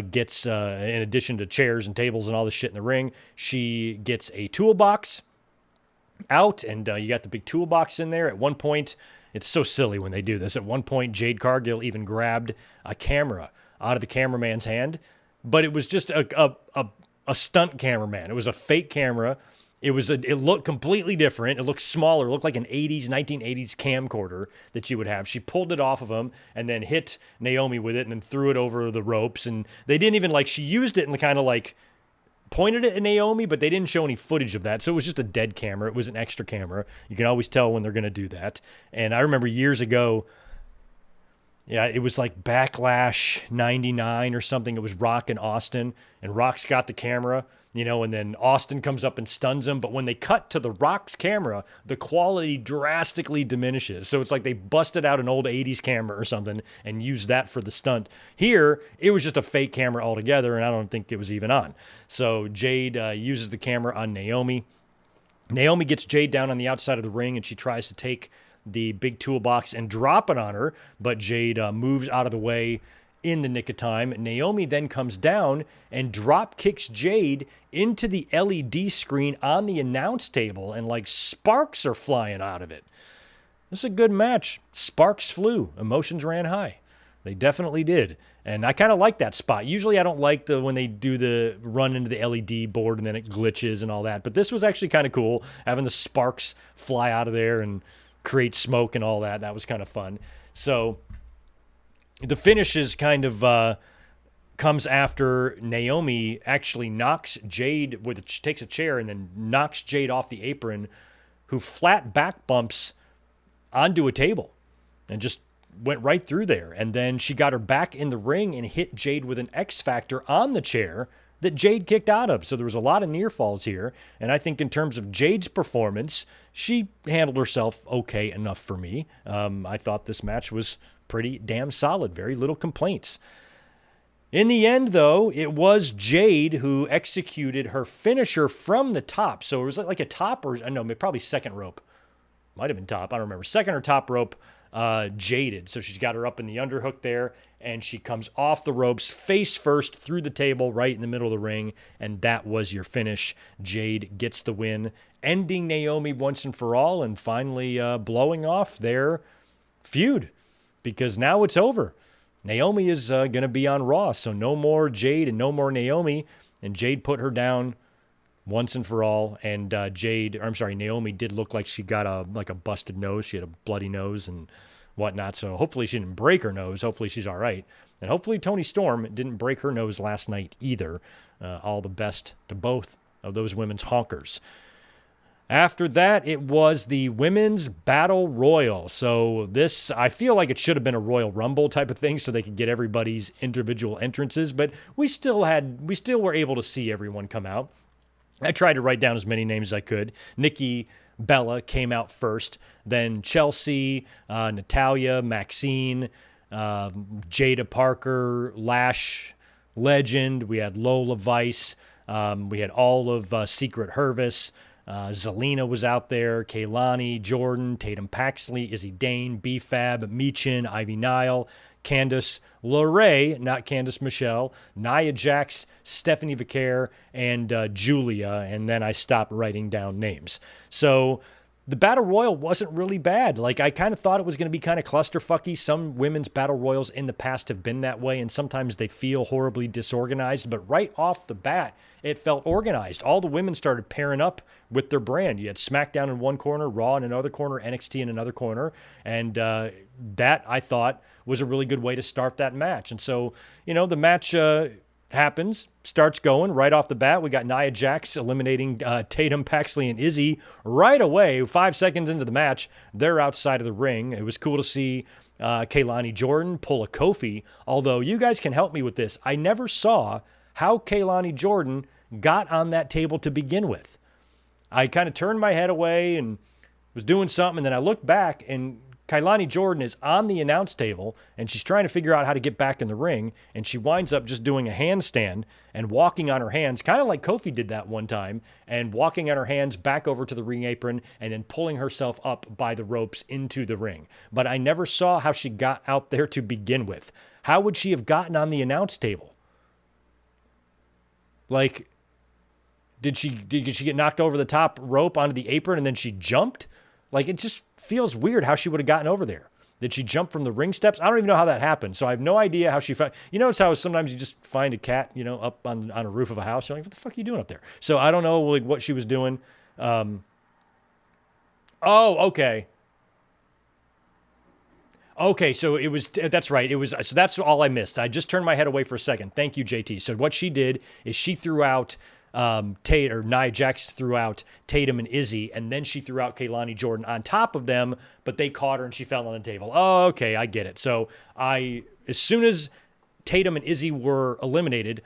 gets, in addition to chairs and tables and all this shit in the ring, she gets a toolbox out, and you got the big toolbox in there. At one point, it's so silly when they do this. At one point, Jade Cargill even grabbed a camera out of the cameraman's hand, but it was just a stunt cameraman. It was a fake camera. It looked completely different. It looked smaller. It looked like an 1980s camcorder that you would have. She pulled it off of him and then hit Naomi with it and then threw it over the ropes. And they didn't even she used it and kind of pointed it at Naomi, but they didn't show any footage of that. So it was just a dead camera. It was an extra camera. You can always tell when they're going to do that. And I remember years ago, yeah, it was like Backlash 99 or something. It was Rock and Austin, and Rock's got the camera, and then Austin comes up and stuns him. But when they cut to the Rock's camera, the quality drastically diminishes. So it's like they busted out an old 80s camera or something and used that for the stunt. Here, it was just a fake camera altogether, and I don't think it was even on. So Jade uses the camera on Naomi. Naomi gets Jade down on the outside of the ring, and she tries to take the big toolbox and drop it on her, but Jade moves out of the way in the nick of time. Naomi then comes down and drop kicks Jade into the LED screen on the announce table, and sparks are flying out of it. This is a good match. Sparks flew. Emotions ran high. They definitely did. And I kind of like that spot. Usually I don't like when they do the run into the LED board and then it glitches and all that. But this was actually kind of cool, having the sparks fly out of there and create smoke and all that. That was kind of fun. So the finish is kind of comes after Naomi actually knocks Jade, takes a chair and then knocks Jade off the apron, who flat back bumps onto a table and just went right through there. And then she got her back in the ring and hit Jade with an X Factor on the chair that Jade kicked out of. So there was a lot of near falls here. And I think in terms of Jade's performance, she handled herself okay enough for me. I thought this match was pretty damn solid. Very little complaints. In the end, though, it was Jade who executed her finisher from the top. So it was like a top, or no, probably second rope. Might have been top. I don't remember. Second or top rope, Jaded. So she's got her up in the underhook there, and she comes off the ropes face first through the table right in the middle of the ring, and that was your finish. Jade gets the win, ending Naomi once and for all, and finally blowing off their feud, because now it's over. Naomi is going to be on Raw, so no more Jade and no more Naomi, and Jade put her down once and for all. And Naomi did look like she got a busted nose. She had a bloody nose and whatnot. So hopefully she didn't break her nose. Hopefully she's all right. And hopefully Toni Storm didn't break her nose last night either. All the best to both of those women's honkers. After that, it was the Women's Battle Royal. So this, I feel like it should have been a Royal Rumble type of thing so they could get everybody's individual entrances, but we still were able to see everyone come out. I tried to write down as many names as I could. Nikki Bella came out first, then Chelsea, Natalya, Maxine, Jada Parker, Lash Legend. We had Lola Vice. We had all of Secret Hervis. Zelina was out there, Kaylani, Jordan, Tatum Paxley, Izzy Dane, B-Fab, Michin, Ivy Nile, Candice LeRae, not Candice Michelle, Nia Jax, Stephanie Vicaire, and Julia, and then I stopped writing down names. So the Battle Royal wasn't really bad. Like, I kind of thought it was going to be kind of clusterfucky. Some women's Battle Royals in the past have been that way, and sometimes they feel horribly disorganized, but right off the bat, it felt organized. All the women started pairing up with their brand. You had SmackDown in one corner, Raw in another corner, NXT in another corner, and that, I thought, was a really good way to start that match. And so, the match happens, starts going right off the bat. We got Nia Jax eliminating Tatum, Paxley, and Izzy right away. 5 seconds into the match, they're outside of the ring. It was cool to see Kaylani Jordan pull a Kofi, although you guys can help me with this. I never saw how Kaylani Jordan got on that table to begin with. I kind of turned my head away and was doing something, and then I looked back, and Kaylani Jordan is on the announce table, and she's trying to figure out how to get back in the ring, and she winds up just doing a handstand and walking on her hands, kind of like Kofi did that one time, and walking on her hands back over to the ring apron and then pulling herself up by the ropes into the ring. But I never saw how she got out there to begin with. How would she have gotten on the announce table? Like, did she get knocked over the top rope onto the apron and then she jumped? Like, it just feels weird how she would have gotten over there. Did she jump from the ring steps? I don't even know how that happened. So I have no idea how she found. It's how sometimes you just find a cat, up on a roof of a house. You're like, what the fuck are you doing up there? So I don't know what she was doing. Okay. Okay, so that's right. So that's all I missed. I just turned my head away for a second. Thank you, JT. So what she did is she threw out Nia Jax threw out Tatum and Izzy, and then she threw out Kaylani Jordan on top of them, but they caught her and she fell on the table. Oh, okay, I get it. So as soon as Tatum and Izzy were eliminated,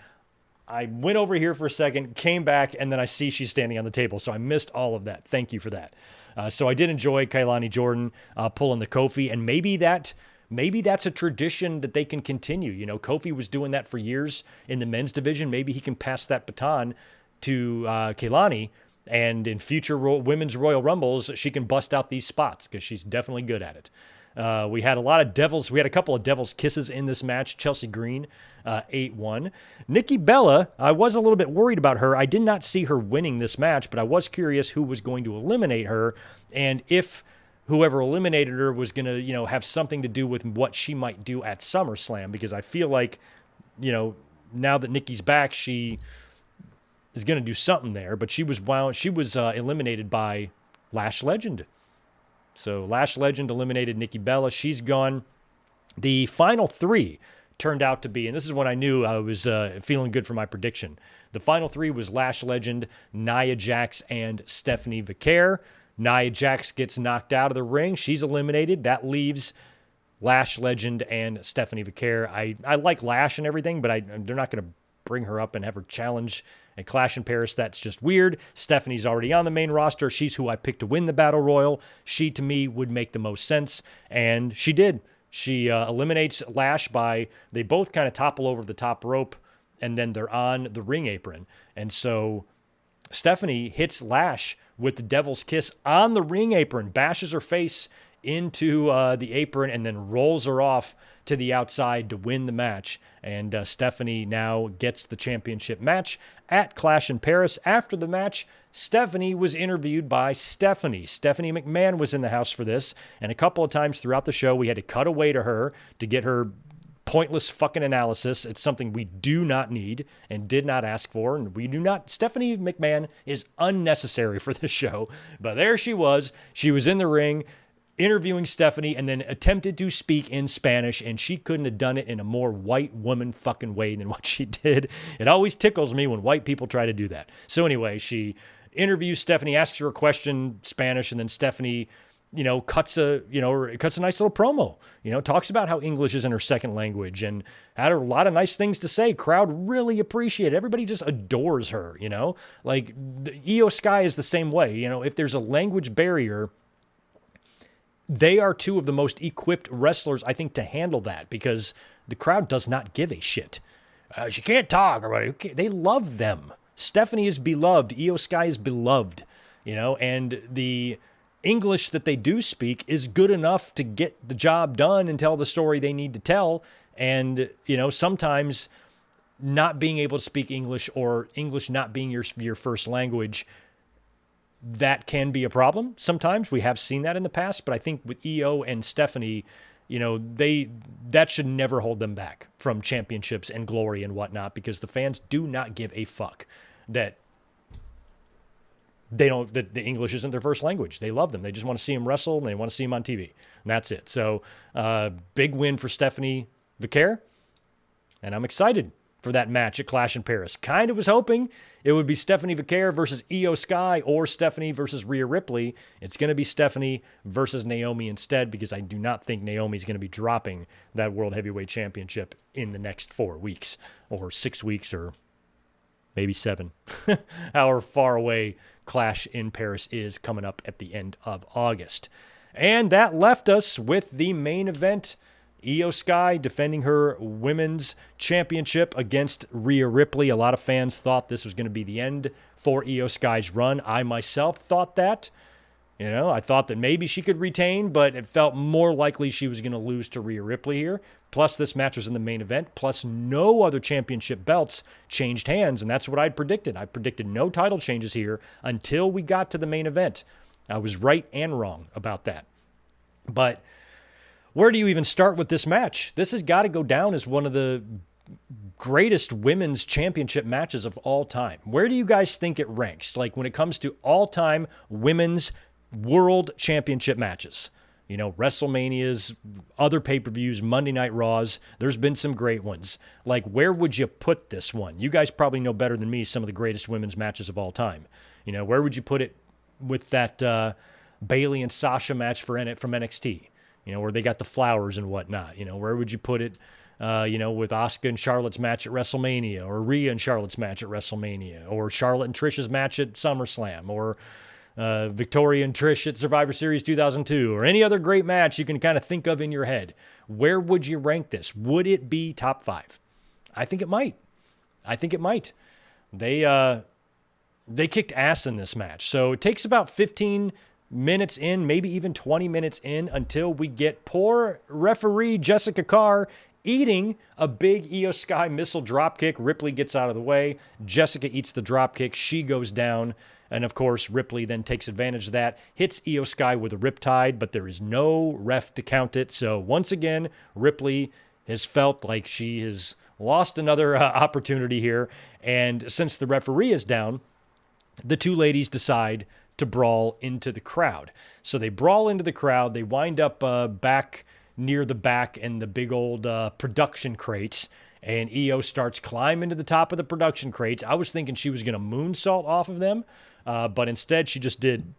I went over here for a second, came back, and then I see she's standing on the table. So I missed all of that. Thank you for that. So I did enjoy Kaylani Jordan pulling the Kofi, and maybe that's a tradition that they can continue. Kofi was doing that for years in the men's division. Maybe he can pass that baton to Kaylani, and in future women's Royal Rumbles, she can bust out these spots because she's definitely good at it. We had a couple of Devil's Kisses in this match. Chelsea Green, 8-1. Nikki Bella, I was a little bit worried about her. I did not see her winning this match, but I was curious who was going to eliminate her, and if whoever eliminated her was going to, have something to do with what she might do at SummerSlam, because I feel like, now that Nikki's back, she is going to do something there. But she was eliminated by Lash Legend. So Lash Legend eliminated Nikki Bella. She's gone. The final three turned out to be, and this is when I knew I was feeling good for my prediction. The final three was Lash Legend, Nia Jax, and Stephanie Vaquer. Nia Jax gets knocked out of the ring. She's eliminated. That leaves Lash Legend and Stephanie Vaquer. I like Lash and everything, but they're not going to bring her up and have her challenge at Clash in Paris. That's just weird. Stephanie's already on the main roster. She's who I picked to win the Battle Royal. She, to me, would make the most sense, and she did. She eliminates Lash they both kind of topple over the top rope, and then they're on the ring apron. And so Stephanie hits Lash with the Devil's Kiss on the ring apron, bashes her face into the apron, and then rolls her off to the outside to win the match. And Stephanie now gets the championship match at Clash in Paris. After the match, Stephanie was interviewed by Stephanie. Stephanie McMahon was in the house for this, and a couple of times throughout the show, we had to cut away to her to get her pointless fucking analysis. It's something we do not need and did not ask for, and we do not. Stephanie McMahon is unnecessary for this show, but there she was. She was in the ring interviewing Stephanie and then attempted to speak in Spanish, and she couldn't have done it in a more white woman fucking way than what she did. It always tickles me when white people try to do that. So anyway, she interviews Stephanie, asks her a question, Spanish, and then Stephanie, cuts a nice little promo, talks about how English isn't her second language and had a lot of nice things to say. Crowd really appreciated it. Everybody just adores her, like the Io Sky is the same way. If there's a language barrier, they are two of the most equipped wrestlers, I think, to handle that, because the crowd does not give a shit. She can't talk or whatever. They love them. Stephanie is beloved. Io Sky is beloved, and the English that they do speak is good enough to get the job done and tell the story they need to tell. And, sometimes not being able to speak English or English not being your first language, that can be a problem. Sometimes we have seen that in the past, but I think with Io and Stephanie, that should never hold them back from championships and glory and whatnot, because the fans do not give a fuck that that the English isn't their first language. They love them. They just want to see them wrestle, and they want to see them on TV. And that's it. So big win for Stephanie Vaquer, and I'm excited for that match at Clash in Paris. Kind of was hoping it would be Stephanie Vaquer versus Io Sky or Stephanie versus Rhea Ripley. It's going to be Stephanie versus Naomi instead, because I do not think Naomi's going to be dropping that World Heavyweight Championship in the next 4 weeks or 6 weeks or maybe 7. However far away Clash in Paris is coming up at the end of August. And that left us with the main event. Io Sky defending her women's championship against Rhea Ripley. A lot of fans thought this was going to be the end for Io Sky's run. I myself thought that. I thought that maybe she could retain, but it felt more likely she was going to lose to Rhea Ripley here. Plus, this match was in the main event. Plus, no other championship belts changed hands, and that's what I'd predicted. I predicted no title changes here until we got to the main event. I was right and wrong about that. But where do you even start with this match? This has got to go down as one of the greatest women's championship matches of all time. Where do you guys think it ranks? Like when it comes to all-time women's world championship matches. WrestleManias, other pay-per-views, Monday Night Raws. There's been some great ones. Like, where would you put this one? You guys probably know better than me some of the greatest women's matches of all time. Where would you put it with that Bayley and Sasha match from NXT? Where they got the flowers and whatnot. Where would you put it, with Asuka and Charlotte's match at WrestleMania, or Rhea and Charlotte's match at WrestleMania, or Charlotte and Trish's match at SummerSlam, or Victoria and Trish at Survivor Series 2002, or any other great match you can kind of think of in your head? Where would you rank this? Would it be top 5? I think it might. They kicked ass in this match. So it takes about 15 minutes in, maybe even 20 minutes in, until we get poor referee Jessica Carr eating a big Io Sky missile dropkick. Ripley gets out of the way. Jessica eats the dropkick. She goes down. And of course, Ripley then takes advantage of that, hits Io Sky with a riptide, but there is no ref to count it. So once again, Ripley has felt like she has lost another opportunity here. And since the referee is down, the two ladies decide to brawl into the crowd. So they brawl into the crowd. They wind up back near the back in the big old production crates. And Io starts climbing to the top of the production crates. I was thinking she was going to moonsault off of them, but instead she just did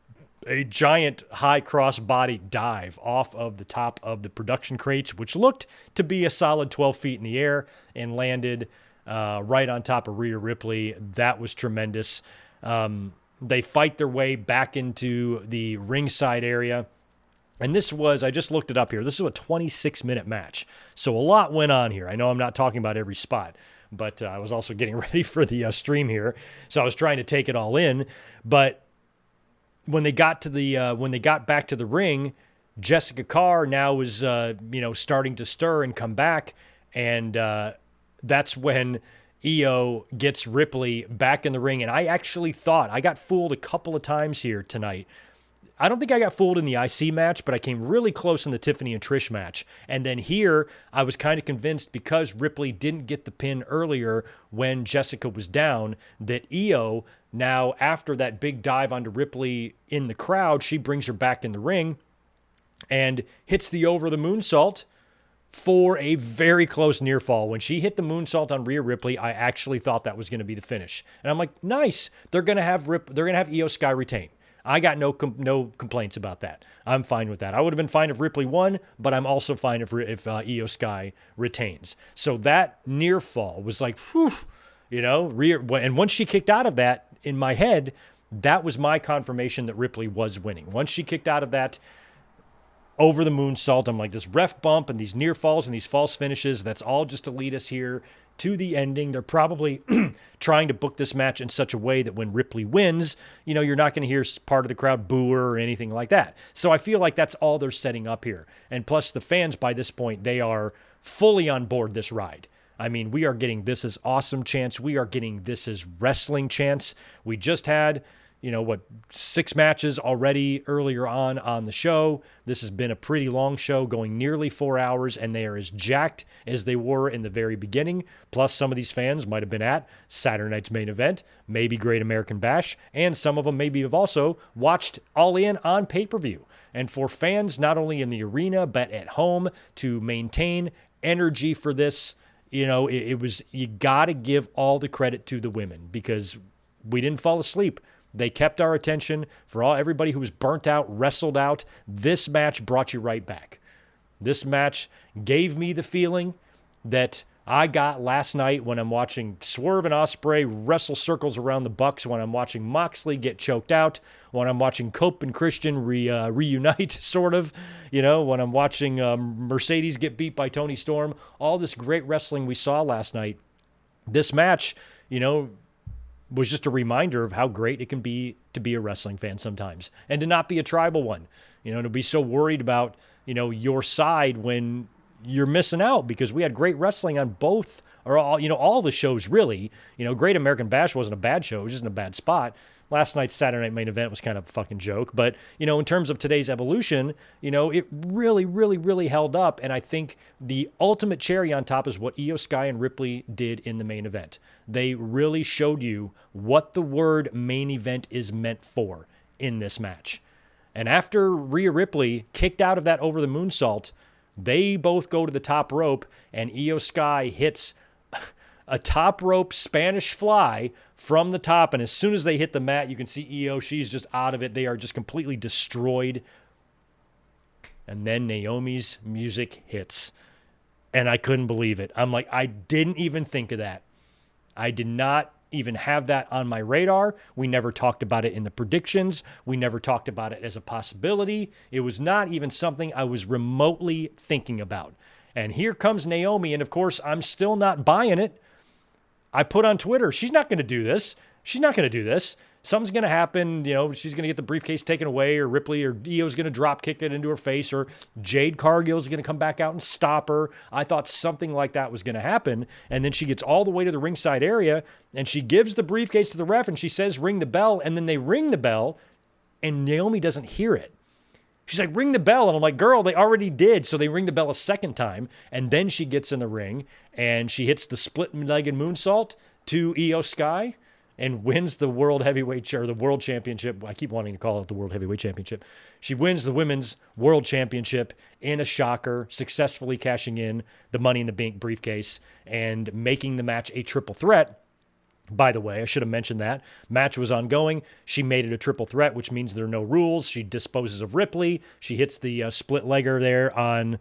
a giant high cross-body dive off of the top of the production crates, which looked to be a solid 12 feet in the air, and landed right on top of Rhea Ripley. That was tremendous. They fight their way back into the ringside area. And this was, I just looked it up here, this is a 26-minute match. So a lot went on here. I know I'm not talking about every spot, but I was also getting ready for the stream here. So I was trying to take it all in. But when they got back to the ring, Jessica Carr now was, starting to stir and come back. And that's when Io gets Ripley back in the ring. And I actually thought, I got fooled a couple of times here tonight. I don't think I got fooled in the IC match, but I came really close in the Tiffany and Trish match. And then here, I was kind of convinced because Ripley didn't get the pin earlier when Jessica was down, that Io, now after that big dive onto Ripley in the crowd, she brings her back in the ring and hits the over the moonsault for a very close near fall. When she hit the moonsault on Rhea Ripley, I actually thought that was going to be the finish. And I'm like, nice. They're going to have Io Sky retain. I got no complaints about that. I'm fine with that. I would have been fine if Ripley won, but I'm also fine if Io Sky retains. So that near fall was like, whew, Rhea, and once she kicked out of that, in my head, that was my confirmation that Ripley was winning. Once she kicked out of that over the moonsault, I'm like, this ref bump and these near falls and these false finishes, that's all just to lead us here to the ending. They're probably trying to book this match in such a way that when Ripley wins, you're not going to hear part of the crowd boo her or anything like that. So I feel like that's all they're setting up here. And plus the fans by this point, they are fully on board this ride. I mean, we are getting This Is Awesome chants. We are getting This Is Wrestling chants. We just had, 6 matches already earlier on the show. This has been a pretty long show, going nearly 4 hours, and they are as jacked as they were in the very beginning. Plus, some of these fans might have been at Saturday night's main event, maybe Great American Bash, and some of them maybe have also watched All In on pay-per-view. And for fans, not only in the arena, but at home, to maintain energy for this, you got to give all the credit to the women, because we didn't fall asleep. They kept our attention. For everybody who was burnt out, wrestled out, this match brought you right back. This match gave me the feeling that I got last night when I'm watching Swerve and Ospreay wrestle circles around the Bucks, when I'm watching Moxley get choked out, when I'm watching Cope and Christian reunite, sort of, when I'm watching Mercedes get beat by Tony Storm, all this great wrestling we saw last night. This match, was just a reminder of how great it can be to be a wrestling fan sometimes, and to not be a tribal one, to be so worried about, your side when you're missing out, because we had great wrestling on both, or all the shows really. Great American Bash wasn't a bad show. It was just in a bad spot. Last night's Saturday night main event was kind of a fucking joke. But, in terms of today's Evolution, it really, really, really held up. And I think the ultimate cherry on top is what Io Sky and Ripley did in the main event. They really showed you what the word main event is meant for in this match. And after Rhea Ripley kicked out of that over the moonsault, they both go to the top rope, and Io Sky hits a top rope Spanish fly from the top. And as soon as they hit the mat, you can see Io, she's just out of it. They are just completely destroyed. And then Naomi's music hits. And I couldn't believe it. I'm like, I didn't even think of that. I did not even have that on my radar. We never talked about it in the predictions. We never talked about it as a possibility. It was not even something I was remotely thinking about. And here comes Naomi. And of course, I'm still not buying it. I put on Twitter, she's not going to do this. She's not going to do this. Something's going to happen. You know, she's going to get the briefcase taken away, or Ripley or Io's going to drop kick it into her face, or Jade Cargill's going to come back out and stop her. I thought something like that was going to happen. And then she gets all the way to the ringside area and she gives the briefcase to the ref and she says, ring the bell. And then they ring the bell and Naomi doesn't hear it. She's like, ring the bell. And I'm like, girl, they already did. So they ring the bell a second time. And then she gets in the ring and she hits the split-legged moonsault to Io Sky and wins the World Heavyweight, or the World Championship. I keep wanting to call it the World Heavyweight Championship. She wins the Women's World Championship in a shocker, successfully cashing in the Money in the Bank briefcase and making the match a triple threat. By the way, I should have mentioned that. Match was ongoing. She made it a triple threat, which means there are no rules. She disposes of Ripley. She hits the split legger there on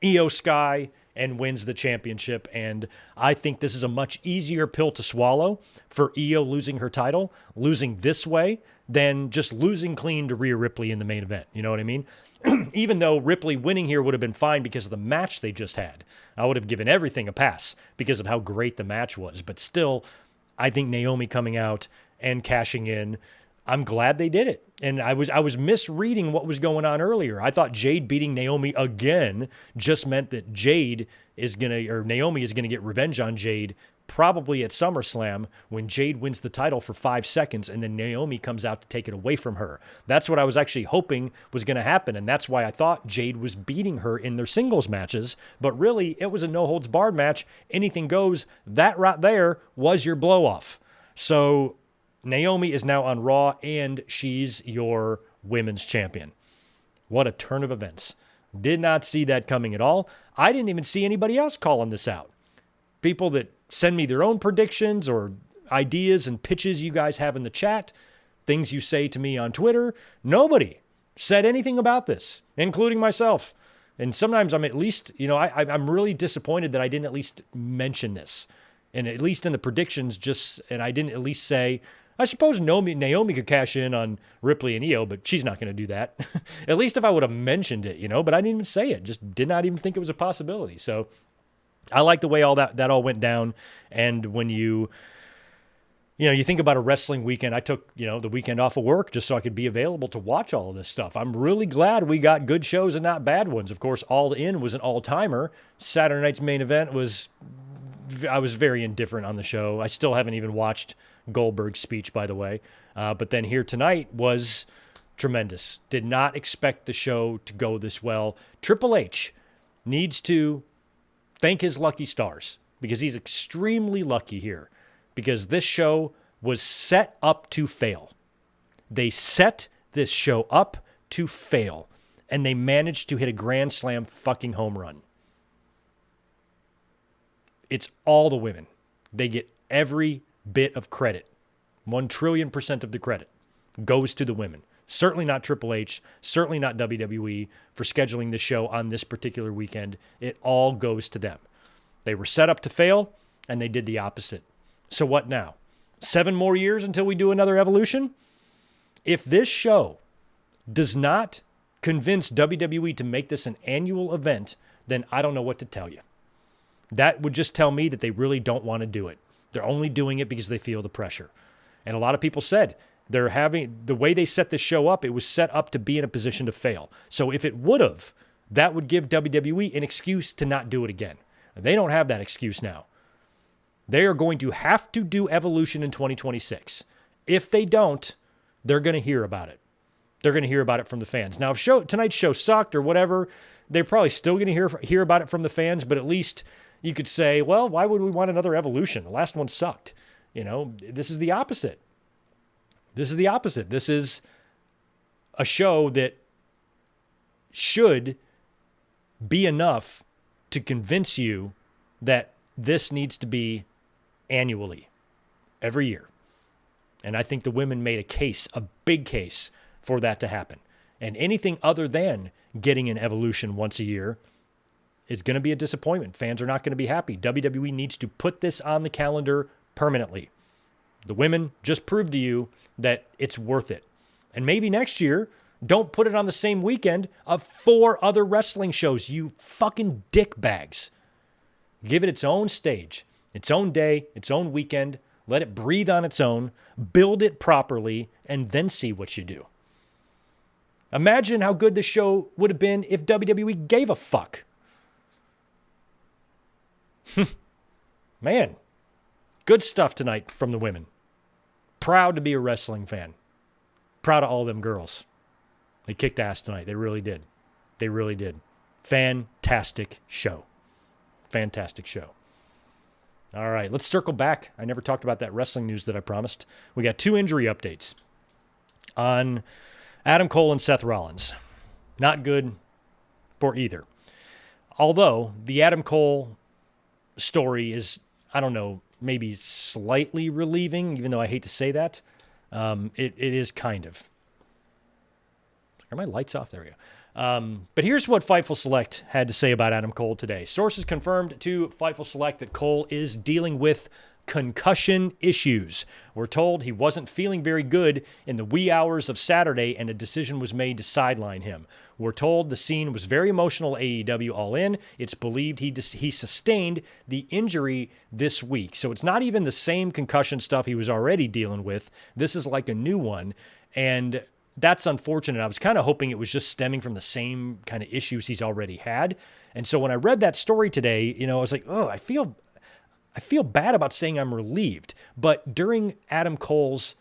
Io Sky and wins the championship. And I think this is a much easier pill to swallow for Io losing her title, losing this way, than just losing clean to Rhea Ripley in the main event. You know what I mean? Even though Ripley winning here would have been fine because of the match they just had. I would have given everything a pass because of how great the match was. But still, I think Naomi coming out and cashing in, I'm glad they did it. And I was misreading what was going on earlier. I thought Jade beating Naomi again just meant that Naomi is gonna get revenge on Jade probably at SummerSlam when Jade wins the title for 5 seconds and then Naomi comes out to take it away from her. That's what I was actually hoping was going to happen, and that's why I thought Jade was beating her in their singles matches, but really it was a no-holds-barred match. Anything goes. That right there was your blow-off. So Naomi is now on Raw, and she's your women's champion. What a turn of events. Did not see that coming at all. I didn't even see anybody else calling this out. People that send me their own predictions or ideas and pitches you guys have in the chat, things you say to me on Twitter. Nobody said anything about this, including myself. And sometimes I'm at least, I'm really disappointed that I didn't at least mention this. And at least in the predictions, and I didn't at least say, I suppose Naomi could cash in on Ripley and Io, but she's not going to do that. At least if I would have mentioned it, but I didn't even say it. Just did not even think it was a possibility. So I like the way all that all went down. And when you think about a wrestling weekend, I took, the weekend off of work just so I could be available to watch all of this stuff. I'm really glad we got good shows and not bad ones. Of course, All In was an all-timer. Saturday night's main event I was very indifferent on the show. I still haven't even watched Goldberg's speech, by the way. But then here tonight was tremendous. Did not expect the show to go this well. Triple H needs to thank his lucky stars because he's extremely lucky here because this show was set up to fail. They set this show up to fail and they managed to hit a grand slam fucking home run. It's all the women. They get every bit of credit. 1 trillion% of the credit goes to the women. Certainly not Triple H, certainly not WWE for scheduling the show on this particular weekend. It all goes to them. They were set up to fail, and they did the opposite. So what now? 7 more years until we do another Evolution? If this show does not convince WWE to make this an annual event, then I don't know what to tell you. That would just tell me that they really don't want to do it. They're only doing it because they feel the pressure. And a lot of people said the way they set this show up, it was set up to be in a position to fail. So if it would have, that would give WWE an excuse to not do it again. They don't have that excuse now. They are going to have to do Evolution in 2026. If they don't, they're going to hear about it. They're going to hear about it from the fans. Now, if tonight's show sucked or whatever, they're probably still going to hear about it from the fans, but at least you could say, well, why would we want another Evolution? The last one sucked. This is the opposite. This is the opposite. This is a show that should be enough to convince you that this needs to be annually, every year. And I think the women made a big case for that to happen. And anything other than getting an Evolution once a year is going to be a disappointment. Fans are not going to be happy. WWE needs to put this on the calendar permanently. The women just proved to you that it's worth it. And maybe next year, don't put it on the same weekend of 4 other wrestling shows, you fucking dick bags. Give it its own stage, its own day, its own weekend. Let it breathe on its own, build it properly, and then see what you do. Imagine how good this show would have been if WWE gave a fuck. Man, good stuff tonight from the women. Proud to be a wrestling fan. Proud of all them girls. They kicked ass tonight. They really did. They really did. Fantastic show. Fantastic show. All right, let's circle back. I never talked about that wrestling news that I promised. We got 2 injury updates on Adam Cole and Seth Rollins. Not good for either. Although the Adam Cole story is, I don't know, maybe slightly relieving, even though I hate to say that. It is kind of. Are my lights off? There we go. But here's what Fightful Select had to say about Adam Cole today. Sources confirmed to Fightful Select that Cole is dealing with concussion issues. We're told he wasn't feeling very good in the wee hours of Saturday, and a decision was made to sideline him. We're told the scene was very emotional. AEW All In. It's believed he sustained the injury this week. So it's not even the same concussion stuff he was already dealing with. This is like a new one, and that's unfortunate. I was kind of hoping it was just stemming from the same kind of issues he's already had. And so when I read that story today, I was like, oh, I feel bad about saying I'm relieved. But during Adam Cole's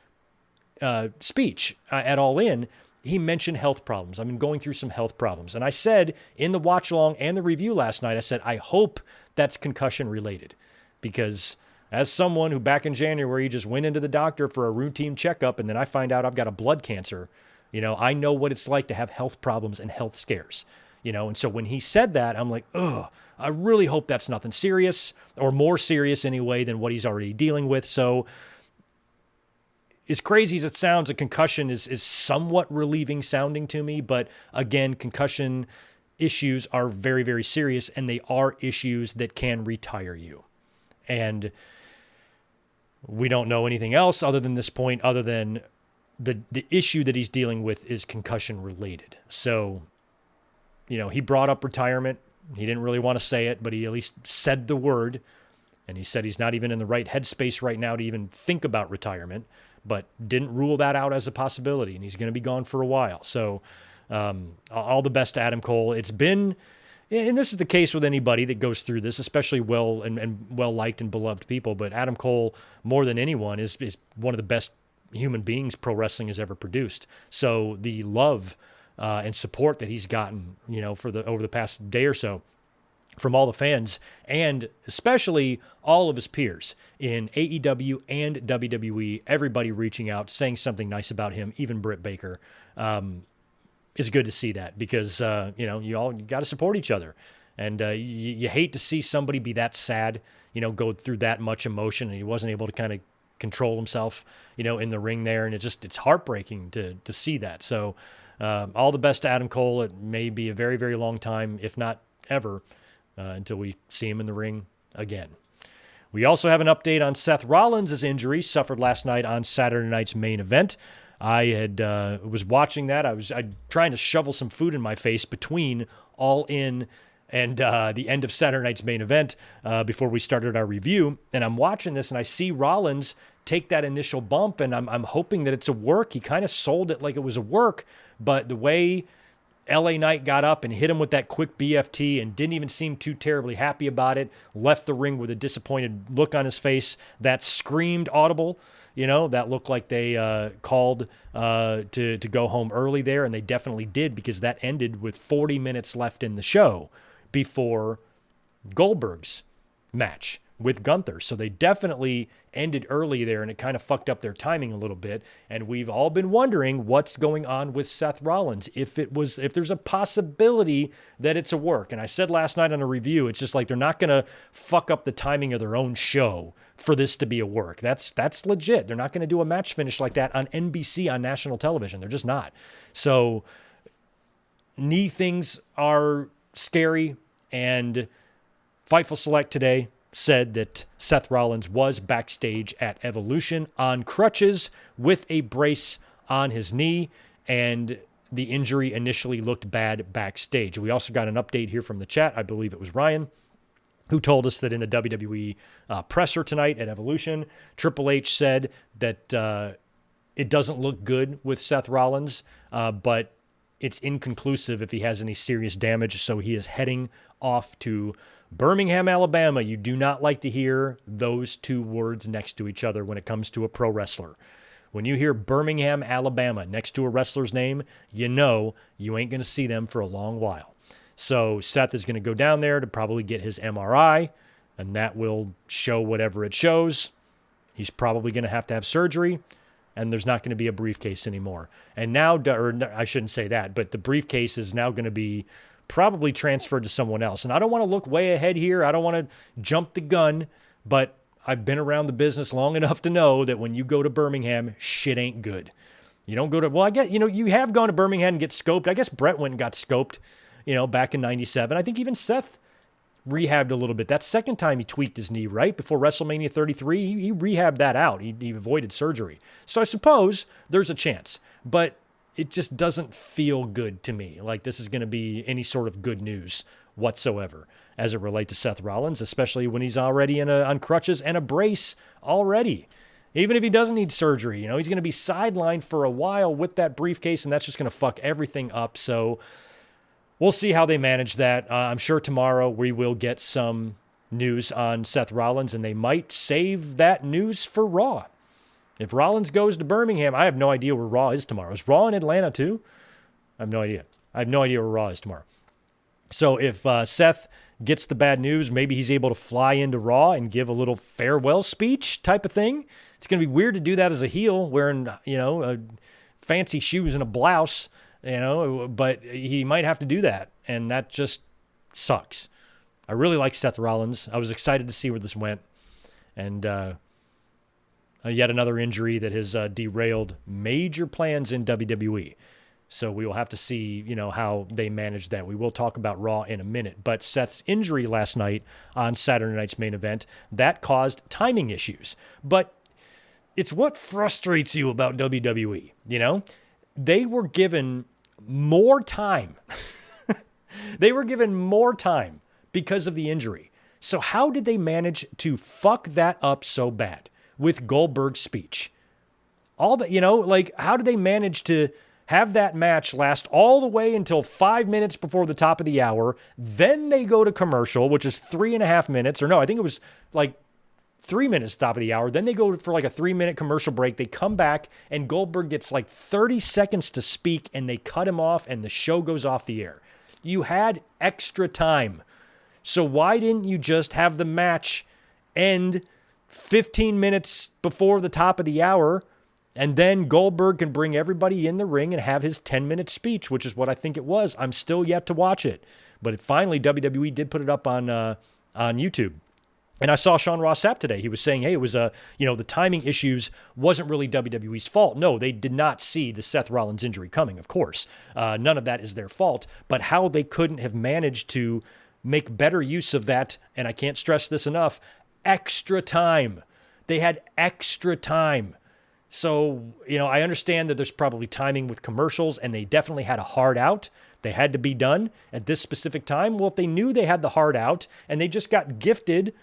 speech at All In, he mentioned health problems. I've been going through some health problems. And I said in the watch along and the review last night, I said, I hope that's concussion related, because as someone who back in January just went into the doctor for a routine checkup and then I find out I've got a blood cancer, I know what it's like to have health problems and health scares, and so when he said that, I'm like, ugh, I really hope that's nothing serious, or more serious anyway than what he's already dealing with. So as crazy as it sounds, a concussion is somewhat relieving sounding to me. But again, concussion issues are very, very serious, and they are issues that can retire you. And we don't know anything else other than this point, other than the issue that he's dealing with is concussion related. So, he brought up retirement. He didn't really want to say it, but he at least said the word. And he said he's not even in the right headspace right now to even think about retirement, but didn't rule that out as a possibility. And he's going to be gone for a while. So all the best to Adam Cole. It's been, and this is the case with anybody that goes through this, especially well and well-liked and beloved people. But Adam Cole, more than anyone, is one of the best human beings pro wrestling has ever produced. So the love and support that he's gotten, over the past day or so from all the fans, and especially all of his peers in AEW and WWE, everybody reaching out, saying something nice about him, even Britt Baker, is good to see that, because, you all got to support each other. And you hate to see somebody be that sad, go through that much emotion, and he wasn't able to kind of control himself, in the ring there. And it's heartbreaking to see that. So all the best to Adam Cole. It may be a very, very long time, if not ever, until we see him in the ring again. We also have an update on Seth Rollins' injury suffered last night on Saturday night's main event. I was watching that. I was trying to shovel some food in my face between All In and the end of Saturday night's main event before we started our review. And I'm watching this, and I see Rollins take that initial bump, and I'm hoping that it's a work. He kind of sold it like it was a work, but the way LA Knight got up and hit him with that quick BFT and didn't even seem too terribly happy about it, left the ring with a disappointed look on his face that screamed audible. That looked like they called to go home early there, and they definitely did, because that ended with 40 minutes left in the show before Goldberg's match with Gunther. So they definitely ended early there, and it kind of fucked up their timing a little bit. And we've all been wondering what's going on with Seth Rollins, if there's a possibility that it's a work. And I said last night on a review, it's just like they're not going to fuck up the timing of their own show for this to be a work. That's legit. They're not going to do a match finish like that on NBC on national television. They're just not. So knee things are scary, and Fightful Select today said that Seth Rollins was backstage at Evolution on crutches with a brace on his knee, and the injury initially looked bad backstage. We also got an update here from the chat. I believe it was Ryan, who told us that in the WWE presser tonight at Evolution, Triple H said that it doesn't look good with Seth Rollins, but it's inconclusive if he has any serious damage, so he is heading off to Birmingham, Alabama. You do not like to hear those two words next to each other when it comes to a pro wrestler. When you hear Birmingham, Alabama next to a wrestler's name, you know you ain't going to see them for a long while. So Seth is going to go down there to probably get his MRI, and that will show whatever it shows. He's probably going to have surgery, and there's not going to be a briefcase anymore. And now, or I shouldn't say that, but the briefcase is now going to be probably transferred to someone else. And I don't want to look way ahead here. I don't want to jump the gun, but I've been around the business long enough to know that when you go to Birmingham, shit ain't good. You don't go to, well, I guess, you have gone to Birmingham and get scoped. I guess Brett went and got scoped, back in 97. I think even Seth rehabbed a little bit. That second time he tweaked his knee, right? Before WrestleMania 33, he rehabbed that out. He avoided surgery. So I suppose there's a chance, but it just doesn't feel good to me. Like this is going to be any sort of good news whatsoever as it relates to Seth Rollins, especially when he's already on crutches and a brace already. Even if he doesn't need surgery, he's going to be sidelined for a while with that briefcase, and that's just going to fuck everything up. So we'll see how they manage that. I'm sure tomorrow we will get some news on Seth Rollins, and they might save that news for Raw. If Rollins goes to Birmingham, I have no idea where Raw is tomorrow. Is Raw in Atlanta too? I have no idea. I have no idea where Raw is tomorrow. So if Seth gets the bad news, maybe he's able to fly into Raw and give a little farewell speech type of thing. It's going to be weird to do that as a heel wearing, fancy shoes and a blouse, but he might have to do that. And that just sucks. I really like Seth Rollins. I was excited to see where this went. And yet another injury that has derailed major plans in WWE. So we will have to see, how they manage that. We will talk about Raw in a minute. But Seth's injury last night on Saturday night's main event, that caused timing issues. But it's what frustrates you about WWE, They were given more time. They were given more time because of the injury. So how did they manage to fuck that up so bad with Goldberg's speech? All that, how did they manage to have that match last all the way until 5 minutes before the top of the hour? Then they go to commercial, which is 3.5 minutes, or no, I think it was 3 minutes top of the hour. Then they go for a 3-minute commercial break. They come back and Goldberg gets 30 seconds to speak and they cut him off and the show goes off the air. You had extra time. So why didn't you just have the match end 15 minutes before the top of the hour, and then Goldberg can bring everybody in the ring and have his 10-minute speech, which is what I think it was. I'm still yet to watch it. But finally, WWE did put it up on YouTube. And I saw Sean Ross Sapp today. He was saying, hey, it was, the timing issues wasn't really WWE's fault. No, they did not see the Seth Rollins injury coming, of course. None of that is their fault. But how they couldn't have managed to make better use of that, and I can't stress this enough, extra time. They had extra time. So, I understand that there's probably timing with commercials, and they definitely had a hard out. They had to be done at this specific time. Well, if they knew they had the hard out, and they just got gifted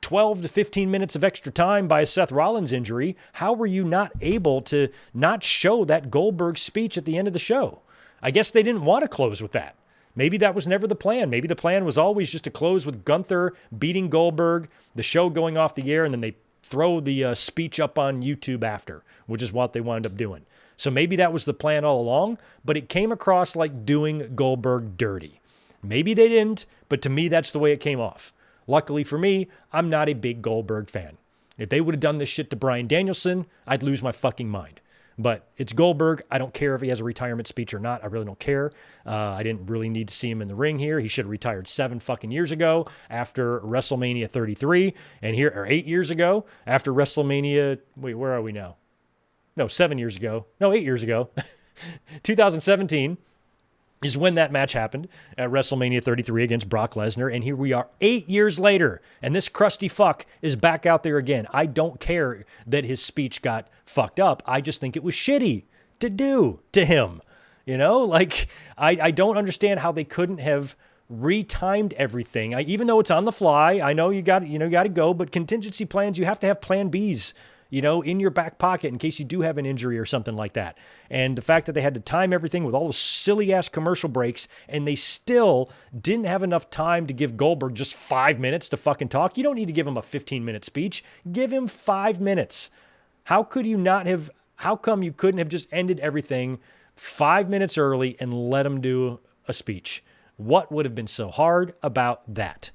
12 to 15 minutes of extra time by a Seth Rollins injury, how were you not able to not show that Goldberg speech at the end of the show? I guess they didn't want to close with that. Maybe that was never the plan. Maybe the plan was always just to close with Gunther beating Goldberg, the show going off the air, and then they throw the speech up on YouTube after, which is what they wound up doing. So maybe that was the plan all along, but it came across like doing Goldberg dirty. Maybe they didn't, but to me, that's the way it came off. Luckily for me, I'm not a big Goldberg fan. If they would have done this shit to Bryan Danielson, I'd lose my fucking mind. But it's Goldberg. I don't care if he has a retirement speech or not. I really don't care. I didn't really need to see him in the ring here. He should have retired 7 fucking years ago after WrestleMania 33. And here, or 8 years ago after WrestleMania. Wait, where are we now? No, 7 years ago. No, 8 years ago. 2017 is when that match happened at WrestleMania 33 against Brock Lesnar. And here we are 8 years later, and this crusty fuck is back out there again. I don't care that his speech got fucked up. I just think it was shitty to do to him. I don't understand how they couldn't have retimed everything. Even though it's on the fly, I know you got to go, but contingency plans, you have to have plan Bs, in your back pocket in case you do have an injury or something like that. And the fact that they had to time everything with all those silly ass commercial breaks, and they still didn't have enough time to give Goldberg just 5 minutes to fucking talk. You don't need to give him a 15-minute speech. Give him 5 minutes. How come you couldn't have just ended everything 5 minutes early and let him do a speech? What would have been so hard about that?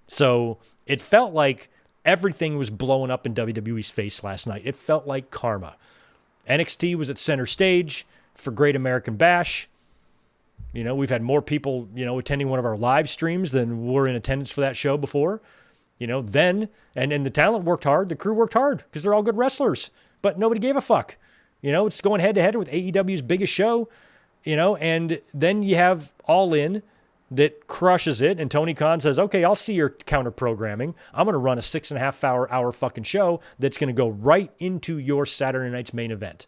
So it felt like everything was blowing up in WWE's face last night. It felt like karma. NXT was at center stage for Great American Bash. We've had more people, attending one of our live streams than were in attendance for that show before. Then, and the talent worked hard. The crew worked hard because they're all good wrestlers, but nobody gave a fuck. It's going head to head with AEW's biggest show. And then you have All In that crushes it. And Tony Khan says, okay, I'll see your counter programming. I'm going to run a 6.5 hour fucking show that's going to go right into your Saturday night's main event.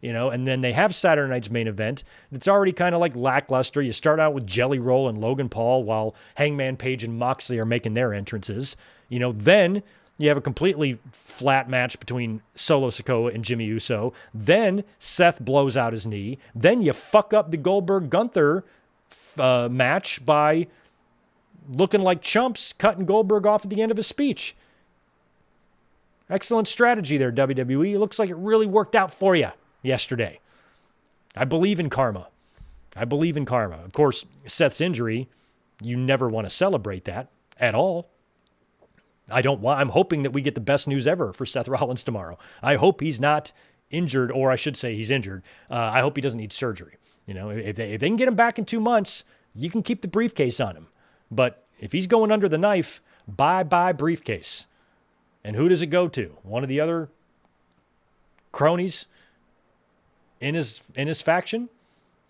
And then they have Saturday night's main event. It's already kind of like lackluster. You start out with Jelly Roll and Logan Paul while Hangman Page and Moxley are making their entrances. Then you have a completely flat match between Solo Sikoa and Jimmy Uso. Then Seth blows out his knee. Then you fuck up the Goldberg-Gunther match by looking like chumps, cutting Goldberg off at the end of his speech. Excellent strategy there, WWE. It looks like it really worked out for you yesterday. I believe in karma. Of course, Seth's injury, you never want to celebrate that at all. I'm hoping that we get the best news ever for Seth Rollins tomorrow. I hope he's not injured, or I should say he's injured. I hope he doesn't need surgery. If they can get him back in 2 months, you can keep the briefcase on him. But if he's going under the knife, bye-bye briefcase. And who does it go to? One of the other cronies in his faction?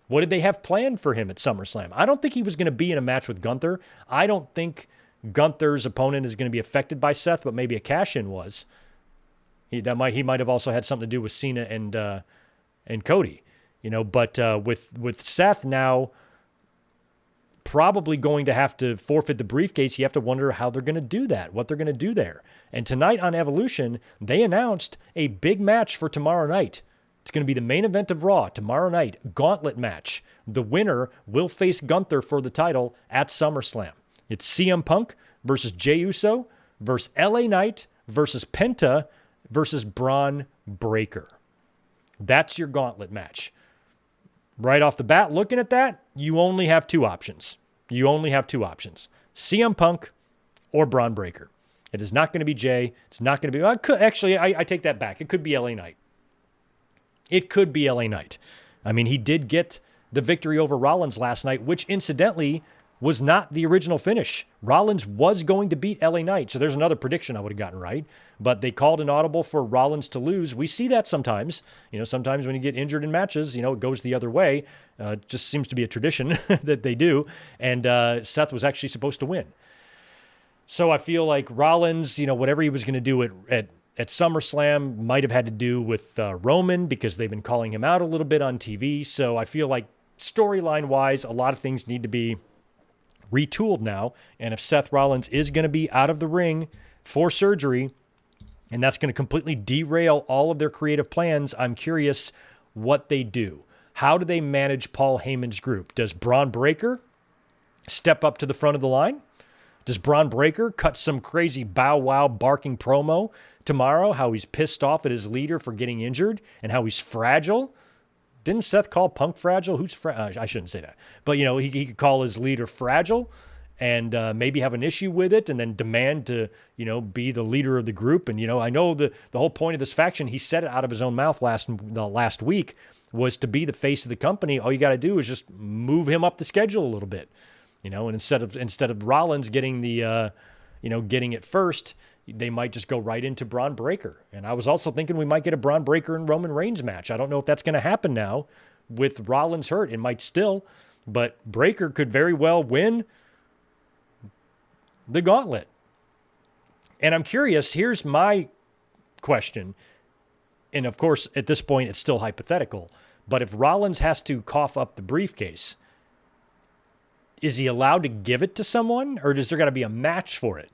What did they have planned for him at SummerSlam? I don't think he was going to be in a match with Gunther. I don't think Gunther's opponent is going to be affected by Seth, but maybe a cash-in was. He might have also had something to do with Cena and Cody. But with Seth now probably going to have to forfeit the briefcase, you have to wonder how they're going to do that, what they're going to do there. And tonight on Evolution, they announced a big match for tomorrow night. It's going to be the main event of Raw tomorrow night, gauntlet match. The winner will face Gunther for the title at SummerSlam. It's CM Punk versus Jey Uso versus LA Knight versus Penta versus Braun Breaker. That's your gauntlet match. Right off the bat, looking at that, you only have two options. CM Punk or Braun Breaker. It is not going to be Jay. It's not going to be... I take that back. It could be LA Knight. I mean, he did get the victory over Rollins last night, which incidentally was not the original finish. Rollins was going to beat LA Knight. So there's another prediction I would have gotten right. But they called an audible for Rollins to lose. We see that sometimes. Sometimes when you get injured in matches, it goes the other way. It just seems to be a tradition that they do. And Seth was actually supposed to win. So I feel like Rollins, whatever he was going to do at SummerSlam might have had to do with Roman, because they've been calling him out a little bit on TV. So I feel like storyline-wise, a lot of things need to be retooled now. And if Seth Rollins is going to be out of the ring for surgery, and that's going to completely derail all of their creative plans, I'm curious what they do. How do they manage Paul Heyman's group? Does Braun Breaker step up to the front of the line? Does Braun Breaker cut some crazy bow wow barking promo tomorrow, how he's pissed off at his leader for getting injured and how he's fragile? Didn't Seth call Punk fragile? I shouldn't say that. But, he could call his leader fragile and maybe have an issue with it and then demand to, be the leader of the group. And, I know the whole point of this faction, he said it out of his own mouth last week, was to be the face of the company. All you got to do is just move him up the schedule a little bit, and instead of Rollins getting getting it first, they might just go right into Braun Breaker. And I was also thinking we might get a Braun Breaker and Roman Reigns match. I don't know if that's going to happen now with Rollins hurt. It might still, but Breaker could very well win the gauntlet. And I'm curious, here's my question. And of course, at this point, it's still hypothetical. But if Rollins has to cough up the briefcase, is he allowed to give it to someone, or does there got to be a match for it?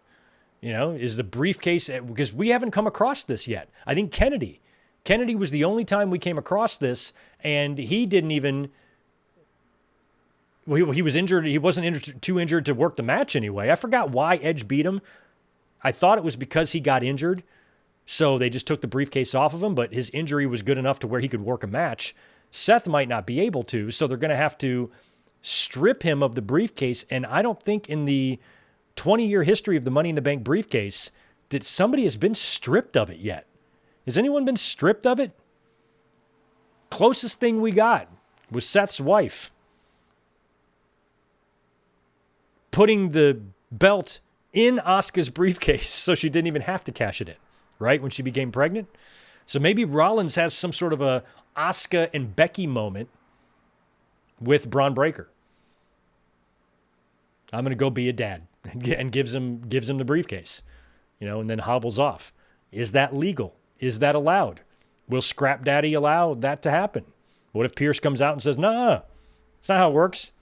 You know, is the briefcase, because we haven't come across this yet. I think Kennedy was the only time we came across this, and he didn't even, well, he was injured. He wasn't too injured to work the match anyway. I forgot why Edge beat him. I thought it was because he got injured, so they just took the briefcase off of him, but his injury was good enough to where he could work a match. Seth might not be able to, so they're going to have to strip him of the briefcase, and I don't think in the 20-year history of the Money in the Bank briefcase that somebody has been stripped of it yet. Has anyone been stripped of it? Closest thing we got was Seth's wife putting the belt in Asuka's briefcase so she didn't even have to cash it in, right, when she became pregnant. So maybe Rollins has some sort of a Asuka and Becky moment with Braun Breaker. I'm going to go be a dad, and gives him the briefcase, and then hobbles off. Is that legal? Is that allowed? Will Scrap Daddy allow that to happen? What if Pierce comes out and says, nah, that's not how it works?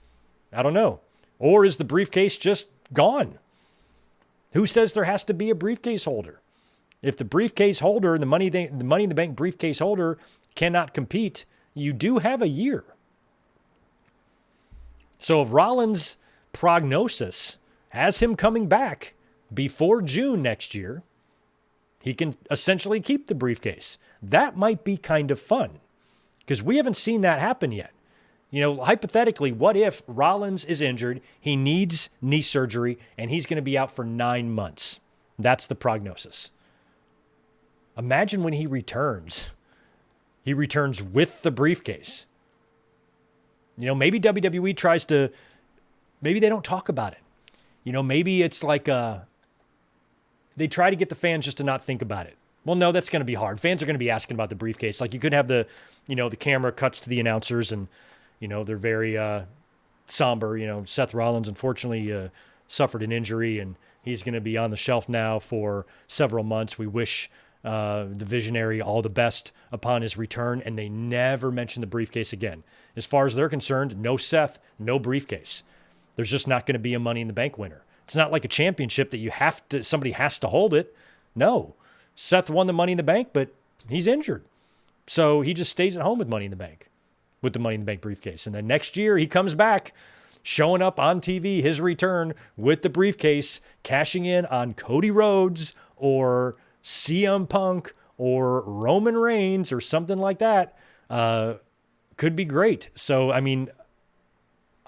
I don't know. Or is the briefcase just gone? Who says there has to be a briefcase holder? If the briefcase holder, the Money in the Bank briefcase holder cannot compete, you do have a year. So if Rollins' prognosis has him coming back before June next year, he can essentially keep the briefcase. That might be kind of fun because we haven't seen that happen yet. Hypothetically, what if Rollins is injured, he needs knee surgery, and he's going to be out for 9 months? That's the prognosis. Imagine when he returns. He returns with the briefcase. Maybe WWE tries to, maybe they don't talk about it. Maybe it's like they try to get the fans just to not think about it. Well, no, that's going to be hard. Fans are going to be asking about the briefcase. Like you could have the camera cuts to the announcers and, they're very somber. Seth Rollins, unfortunately, suffered an injury and he's going to be on the shelf now for several months. We wish the visionary all the best upon his return, and they never mention the briefcase again. As far as they're concerned, no Seth, no briefcase. There's just not going to be a Money in the Bank winner. It's not like a championship that somebody has to hold it. No. Seth won the Money in the Bank, but he's injured. So he just stays at home with Money in the Bank, with the Money in the Bank briefcase. And then next year he comes back, showing up on TV, his return with the briefcase, cashing in on Cody Rhodes or CM Punk or Roman Reigns or something like that. Could be great. So,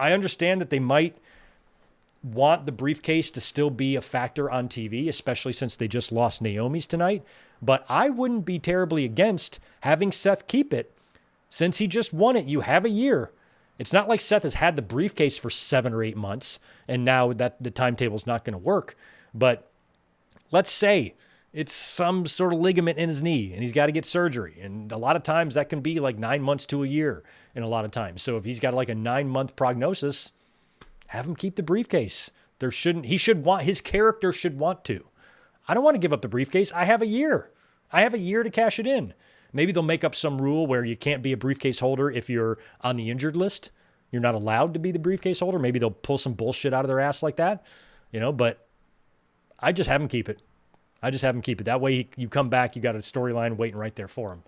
I understand that they might want the briefcase to still be a factor on TV, especially since they just lost Naomi's tonight. But I wouldn't be terribly against having Seth keep it. Since he just won it, you have a year. It's not like Seth has had the briefcase for 7 or 8 months, and now that the timetable's not going to work. But let's say it's some sort of ligament in his knee, and he's got to get surgery. And a lot of times that can be like 9 months to a year in a lot of times. So if he's got like a 9-month prognosis, have him keep the briefcase. His character should want to. I don't want to give up the briefcase. I have a year. I have a year to cash it in. Maybe they'll make up some rule where you can't be a briefcase holder if you're on the injured list. You're not allowed to be the briefcase holder. Maybe they'll pull some bullshit out of their ass like that, but I just have him keep it. That way you come back, you got a storyline waiting right there for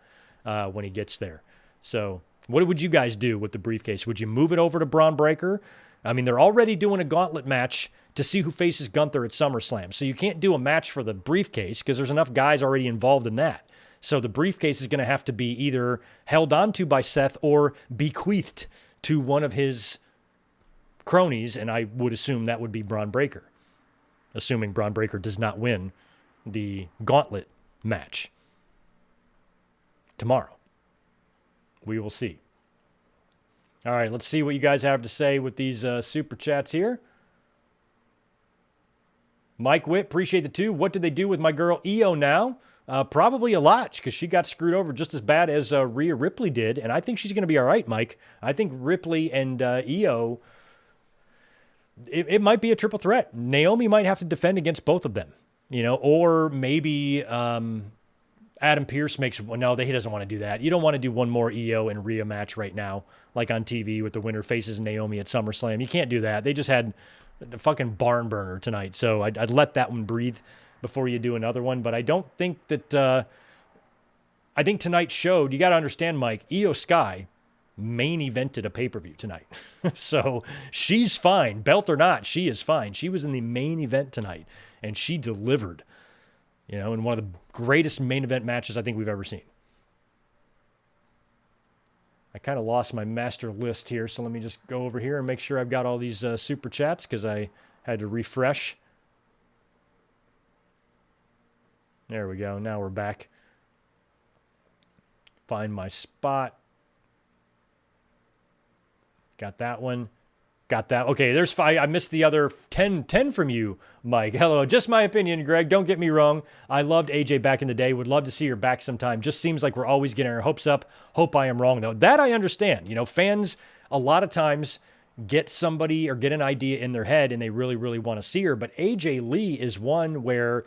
him when he gets there. So what would you guys do with the briefcase? Would you move it over to Braun Breaker? They're already doing a gauntlet match to see who faces Gunther at SummerSlam. So you can't do a match for the briefcase because there's enough guys already involved in that. So the briefcase is going to have to be either held onto by Seth or bequeathed to one of his cronies, and I would assume that would be Braun Breaker, assuming Braun Breaker does not win the gauntlet match tomorrow. We will see. All right, let's see what you guys have to say with these super chats here. Mike Witt, appreciate the 2. What did they do with my girl Io now? Probably a lot, because she got screwed over just as bad as Rhea Ripley did, and I think she's going to be all right, Mike. I think Ripley and Io, it might be a triple threat. Naomi might have to defend against both of them, or maybe, I Adam Pearce makes, well, no, he doesn't want to do that. You don't want to do one more Io and Rhea match right now, like on TV with the winner faces Naomi at SummerSlam. You can't do that. They just had the fucking barn burner tonight. So I'd let that one breathe before you do another one. But I don't think that, I think tonight showed, you got to understand, Mike, Io Sky main evented a pay-per-view tonight. So she's fine. Belt or not, she is fine. She was in the main event tonight, and she delivered, in one of the greatest main event matches I think we've ever seen. I kind of lost my master list here, so let me just go over here and make sure I've got all these super chats because I had to refresh. There we go. Now we're back. Find my spot. Got that one. Got that. Okay, there's 5. I missed the other 10 from you, Mike. Hello. Just my opinion, Greg. Don't get me wrong. I loved AJ back in the day. Would love to see her back sometime. Just seems like we're always getting our hopes up. Hope I am wrong, though. That I understand. Fans a lot of times get somebody or get an idea in their head and they really, really want to see her. But AJ Lee is one where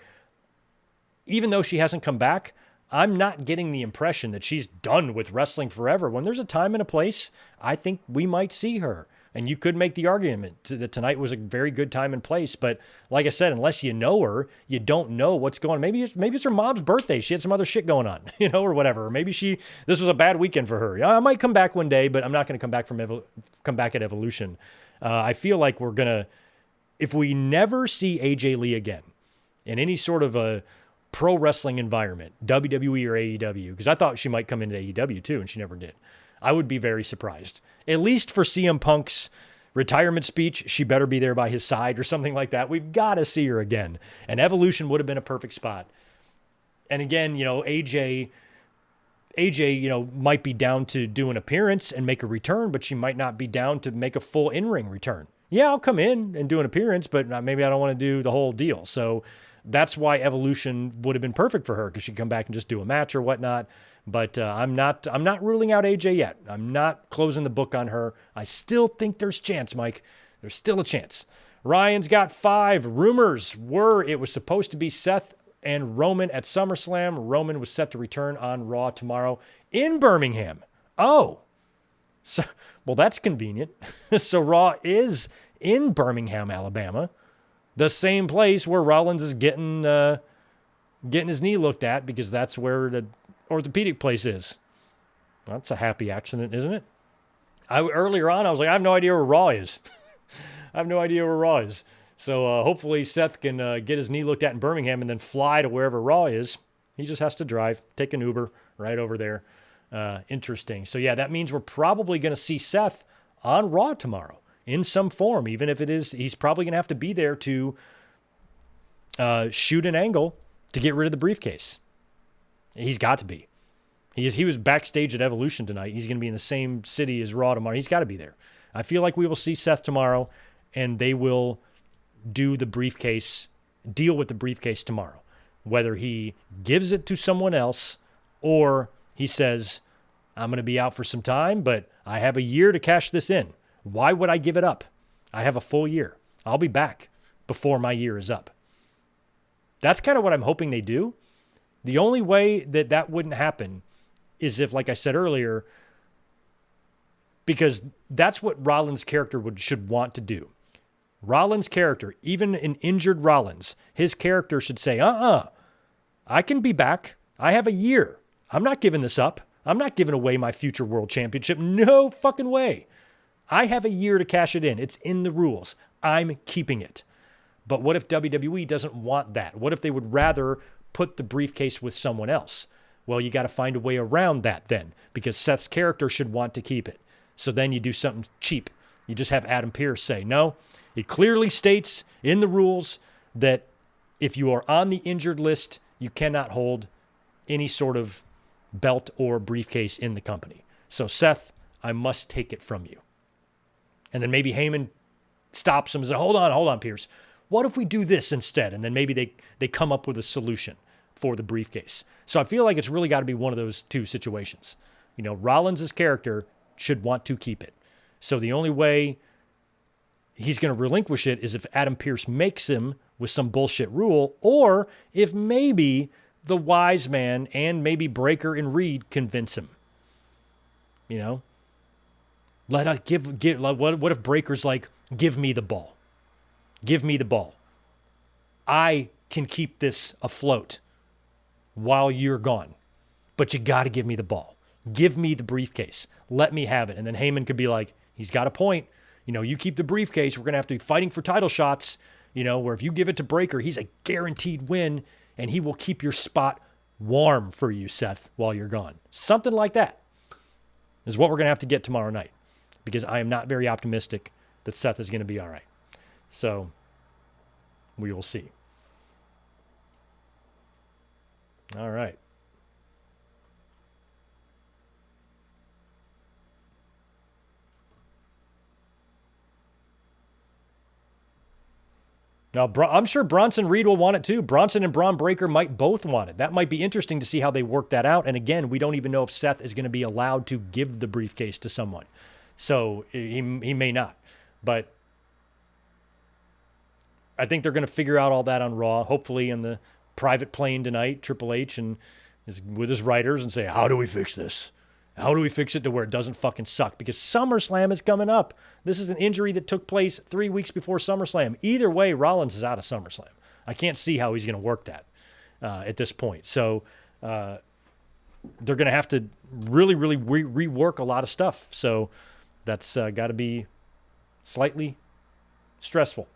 even though she hasn't come back, I'm not getting the impression that she's done with wrestling forever. When there's a time and a place, I think we might see her. And you could make the argument that tonight was a very good time and place. But like I said, unless you know her, you don't know what's going on. Maybe it's her mom's birthday. She had some other shit going on, or whatever. Or maybe this was a bad weekend for her. I might come back one day, but I'm not going to come back at Evolution. I feel like we're going to, if we never see AJ Lee again in any sort of a pro wrestling environment, WWE or AEW, because I thought she might come into AEW too, and she never did. I would be very surprised. At least for CM Punk's retirement speech, she better be there by his side or something like that. We've got to see her again. And Evolution would have been a perfect spot. And again, AJ, might be down to do an appearance and make a return, but she might not be down to make a full in-ring return. Yeah, I'll come in and do an appearance, but maybe I don't want to do the whole deal. So that's why Evolution would have been perfect for her, because she could come back and just do a match or whatnot. But I'm not ruling out AJ yet. I'm not closing the book on her. I still think there's chance, Mike. There's still a chance. Ryan's got 5. Rumors were it was supposed to be Seth and Roman at SummerSlam. Roman was set to return on Raw tomorrow in Birmingham. Oh, so, well, that's convenient. So Raw is in Birmingham, Alabama, the same place where Rollins is getting his knee looked at, because that's where the orthopedic place is. That's a happy accident, isn't it? Earlier on, I was like, I have no idea where Raw is. I have no idea where Raw is. So hopefully Seth can get his knee looked at in Birmingham and then fly to wherever Raw is. He just has to drive, take an Uber right over there. Interesting. So yeah, that means we're probably going to see Seth on Raw tomorrow in some form, even if it is, he's probably going to have to be there to shoot an angle to get rid of the briefcase. He's got to be. He was backstage at Evolution tonight. He's going to be in the same city as Raw tomorrow. He's got to be there. I feel like we will see Seth tomorrow, and they will do the briefcase, deal with the briefcase tomorrow. Whether he gives it to someone else or he says, I'm going to be out for some time, but I have a year to cash this in. Why would I give it up? I have a full year. I'll be back before my year is up. That's kind of what I'm hoping they do. The only way that wouldn't happen is if, like I said earlier, because that's what Rollins' character should want to do. Rollins' character, even an injured Rollins, his character should say, I can be back. I have a year. I'm not giving this up. I'm not giving away my future world championship. No fucking way. I have a year to cash it in. It's in the rules. I'm keeping it. But what if WWE doesn't want that? What if they would rather put the briefcase with someone else? Well, you got to find a way around that then, because Seth's character should want to keep it. So then you do something cheap. You just have Adam Pearce say, no, it clearly states in the rules that if you are on the injured list, you cannot hold any sort of belt or briefcase in the company. So Seth, I must take it from you. And then maybe Heyman stops him and says, hold on, Pearce. What if we do this instead? And then maybe they come up with a solution for the briefcase. So I feel like it's really got to be one of those two situations. Rollins' character should want to keep it. So the only way he's going to relinquish it is if Adam Pearce makes him with some bullshit rule, or if maybe the wise man and maybe Breakker and Reed convince him. You know, let us give. What if Breaker's like, give me the ball, give me the ball. I can keep this afloat while you're gone, but you got to give me the ball. Give me the briefcase. Let me have it. And then Heyman could be like, he's got a point. You know, you keep the briefcase. We're going to have to be fighting for title shots, you know, where if you give it to Breakker, he's a guaranteed win and he will keep your spot warm for you, Seth, while you're gone. Something like that is what we're going to have to get tomorrow night, because I am not very optimistic that Seth is going to be all right. So we will see. All right. Now, I'm sure Bronson Reed will want it too. Bronson and Braun Breaker might both want it. That might be interesting to see how they work that out. And again, we don't even know if Seth is going to be allowed to give the briefcase to someone. So he may not. But I think they're going to figure out all that on Raw, hopefully in the private plane tonight, Triple H and with his writers, and say, how do we fix this? How do we fix it to where it doesn't fucking suck? Because SummerSlam is coming up. This is an injury that took place 3 weeks before SummerSlam. Either way, Rollins is out of SummerSlam. I can't see how he's going to work that at this point. So they're going to have to really, really rework a lot of stuff. So that's got to be slightly stressful.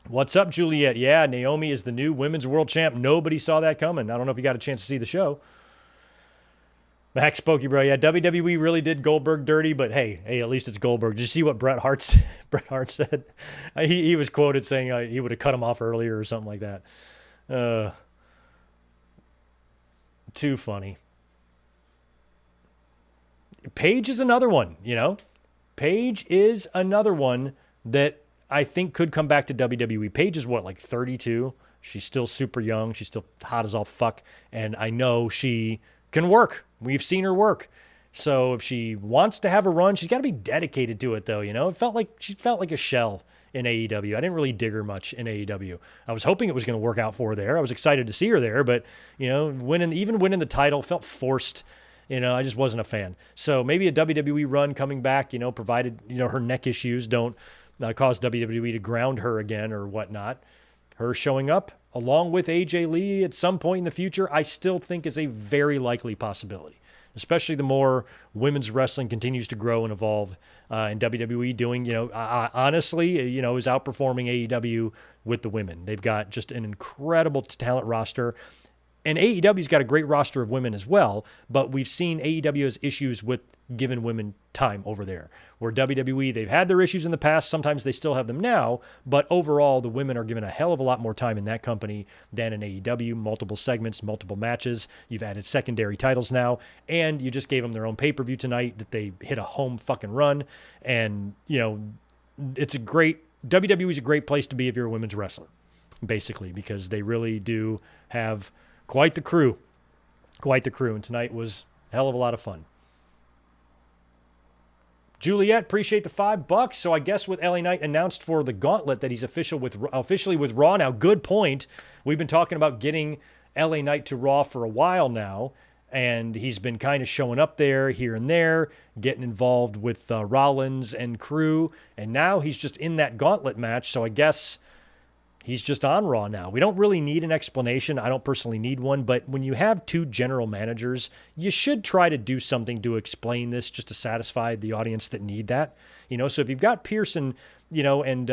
What's up, Juliet? Yeah, Naomi is the new women's world champ. Nobody saw that coming. I don't know if you got a chance to see the show. Max Pokey, bro. Yeah, WWE really did Goldberg dirty, but hey, at least it's Goldberg. Did you see what Bret Hart said? He was quoted saying he would have cut him off earlier or something like that. Too funny. Paige is another one, you know? Paige is another one that I think could come back to WWE. Paige is what, like 32? She's still super young. She's still hot as all fuck. And I know she can work. We've seen her work. So if she wants to have a run, she's got to be dedicated to it, though. You know, she felt like a shell in AEW. I didn't really dig her much in AEW. I was hoping it was going to work out for her there. I was excited to see her there, but you know, winning the title felt forced. You know, I just wasn't a fan. So maybe a WWE run coming back, you know, provided, you know, her neck issues don't cause WWE to ground her again or whatnot. Her showing up along with AJ Lee at some point in the future, I still think is a very likely possibility, especially the more women's wrestling continues to grow and evolve, and WWE doing, you know, honestly, you know, is outperforming AEW with the women. They've got just an incredible talent roster. And AEW's got a great roster of women as well, but we've seen AEW has issues with giving women time over there. Where WWE, they've had their issues in the past, sometimes they still have them now, but overall, the women are given a hell of a lot more time in that company than in AEW. Multiple segments, multiple matches. You've added secondary titles now, and you just gave them their own pay-per-view tonight that they hit a home fucking run. And, you know, WWE is a great place to be if you're a women's wrestler, basically, because they really do have quite the crew. And tonight was a hell of a lot of fun. Juliet, appreciate the $5. So I guess with LA Knight announced for the gauntlet that he's officially with Raw now. Good point. We've been talking about getting LA Knight to Raw for a while now, and he's been kind of showing up there, here and there, getting involved with Rollins and crew, and now he's just in that gauntlet match. So I guess he's just on Raw now. We don't really need an explanation. I don't personally need one, but when you have two general managers, you should try to do something to explain this just to satisfy the audience that need that. You know, so if you've got Pearson, you know, and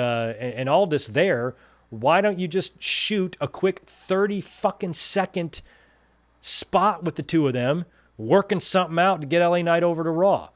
Aldis there, why don't you just shoot a quick 30 fucking second spot with the two of them, working something out to get LA Knight over to Raw?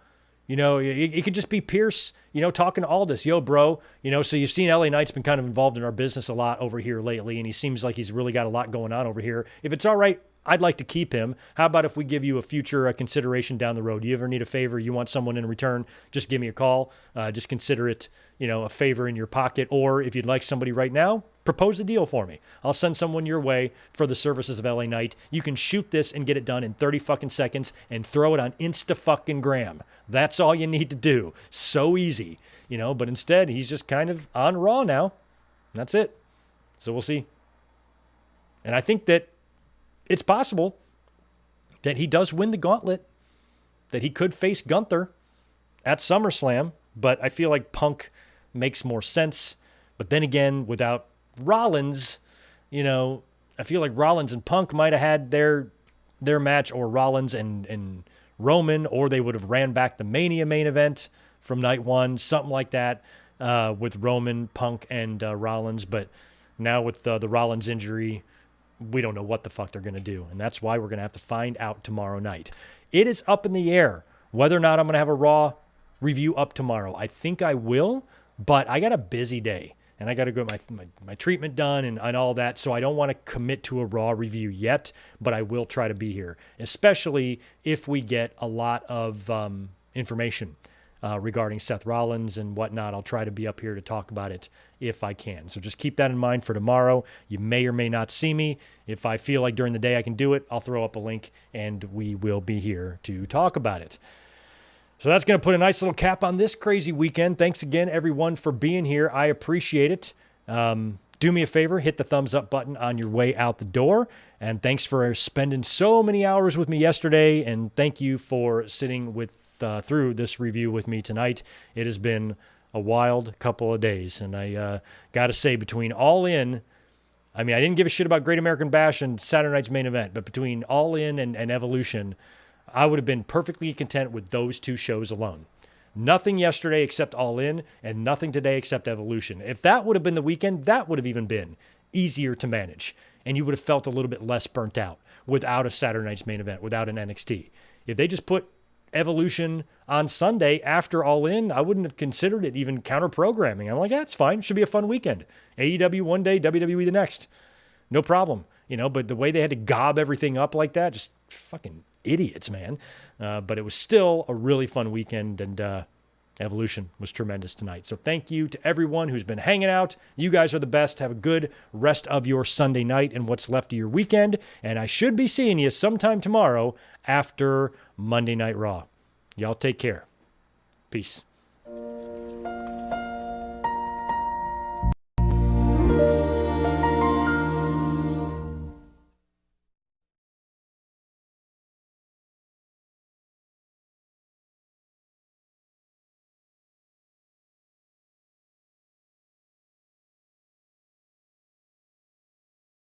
You know, it could just be Pierce, you know, talking to Aldis. Yo, bro, you know, so you've seen LA Knight's been kind of involved in our business a lot over here lately, and he seems like he's really got a lot going on over here. If it's all right, I'd like to keep him. How about if we give you a future consideration down the road? You ever need a favor? You want someone in return? Just give me a call. Just consider it, you know, a favor in your pocket. Or if you'd like somebody right now, propose a deal for me. I'll send someone your way for the services of LA Knight. You can shoot this and get it done in 30 fucking seconds and throw it on Insta-fucking-gram. That's all you need to do. So easy, you know, but instead he's just kind of on Raw now. That's it. So we'll see. And I think that it's possible that he does win the gauntlet, that he could face Gunther at SummerSlam, but I feel like Punk makes more sense. But then again, without Rollins, I feel like Rollins and Punk might have had their match, or Rollins and Roman, or they would have ran back the Mania main event from night one, something like that, with Roman, Punk, and Rollins. But now with the Rollins injury, we don't know what the fuck they're going to do. And that's why we're going to have to find out tomorrow night. It is up in the air whether or not I'm going to have a Raw review up tomorrow. I think I will, but I got a busy day. And I got to go get my treatment done and all that. So I don't want to commit to a Raw review yet, but I will try to be here, especially if we get a lot of information regarding Seth Rollins and whatnot. I'll try to be up here to talk about it if I can. So just keep that in mind for tomorrow. You may or may not see me. If I feel like during the day I can do it, I'll throw up a link and we will be here to talk about it. So that's going to put a nice little cap on this crazy weekend. Thanks again, everyone, for being here. I appreciate it. Do me a favor, hit the thumbs up button on your way out the door. And thanks for spending so many hours with me yesterday. And thank you for sitting through this review with me tonight. It has been a wild couple of days. And I got to say, between All In, I didn't give a shit about Great American Bash and Saturday night's main event, but between All In and Evolution, I would have been perfectly content with those two shows alone. Nothing yesterday except All In, and nothing today except Evolution. If that would have been the weekend, that would have even been easier to manage, and you would have felt a little bit less burnt out without a Saturday night's main event, without an NXT. If they just put Evolution on Sunday after All In, I wouldn't have considered it even counter-programming. I'm like, that's fine. Should be a fun weekend. AEW one day, WWE the next. No problem. But the way they had to gob everything up like that, just fucking idiots, man. But it was still a really fun weekend, and Evolution was tremendous tonight. So thank you to everyone who's been hanging out. You guys are the best. Have a good rest of your Sunday night and what's left of your weekend. And I should be seeing you sometime tomorrow after Monday Night Raw. Y'all take care. Peace.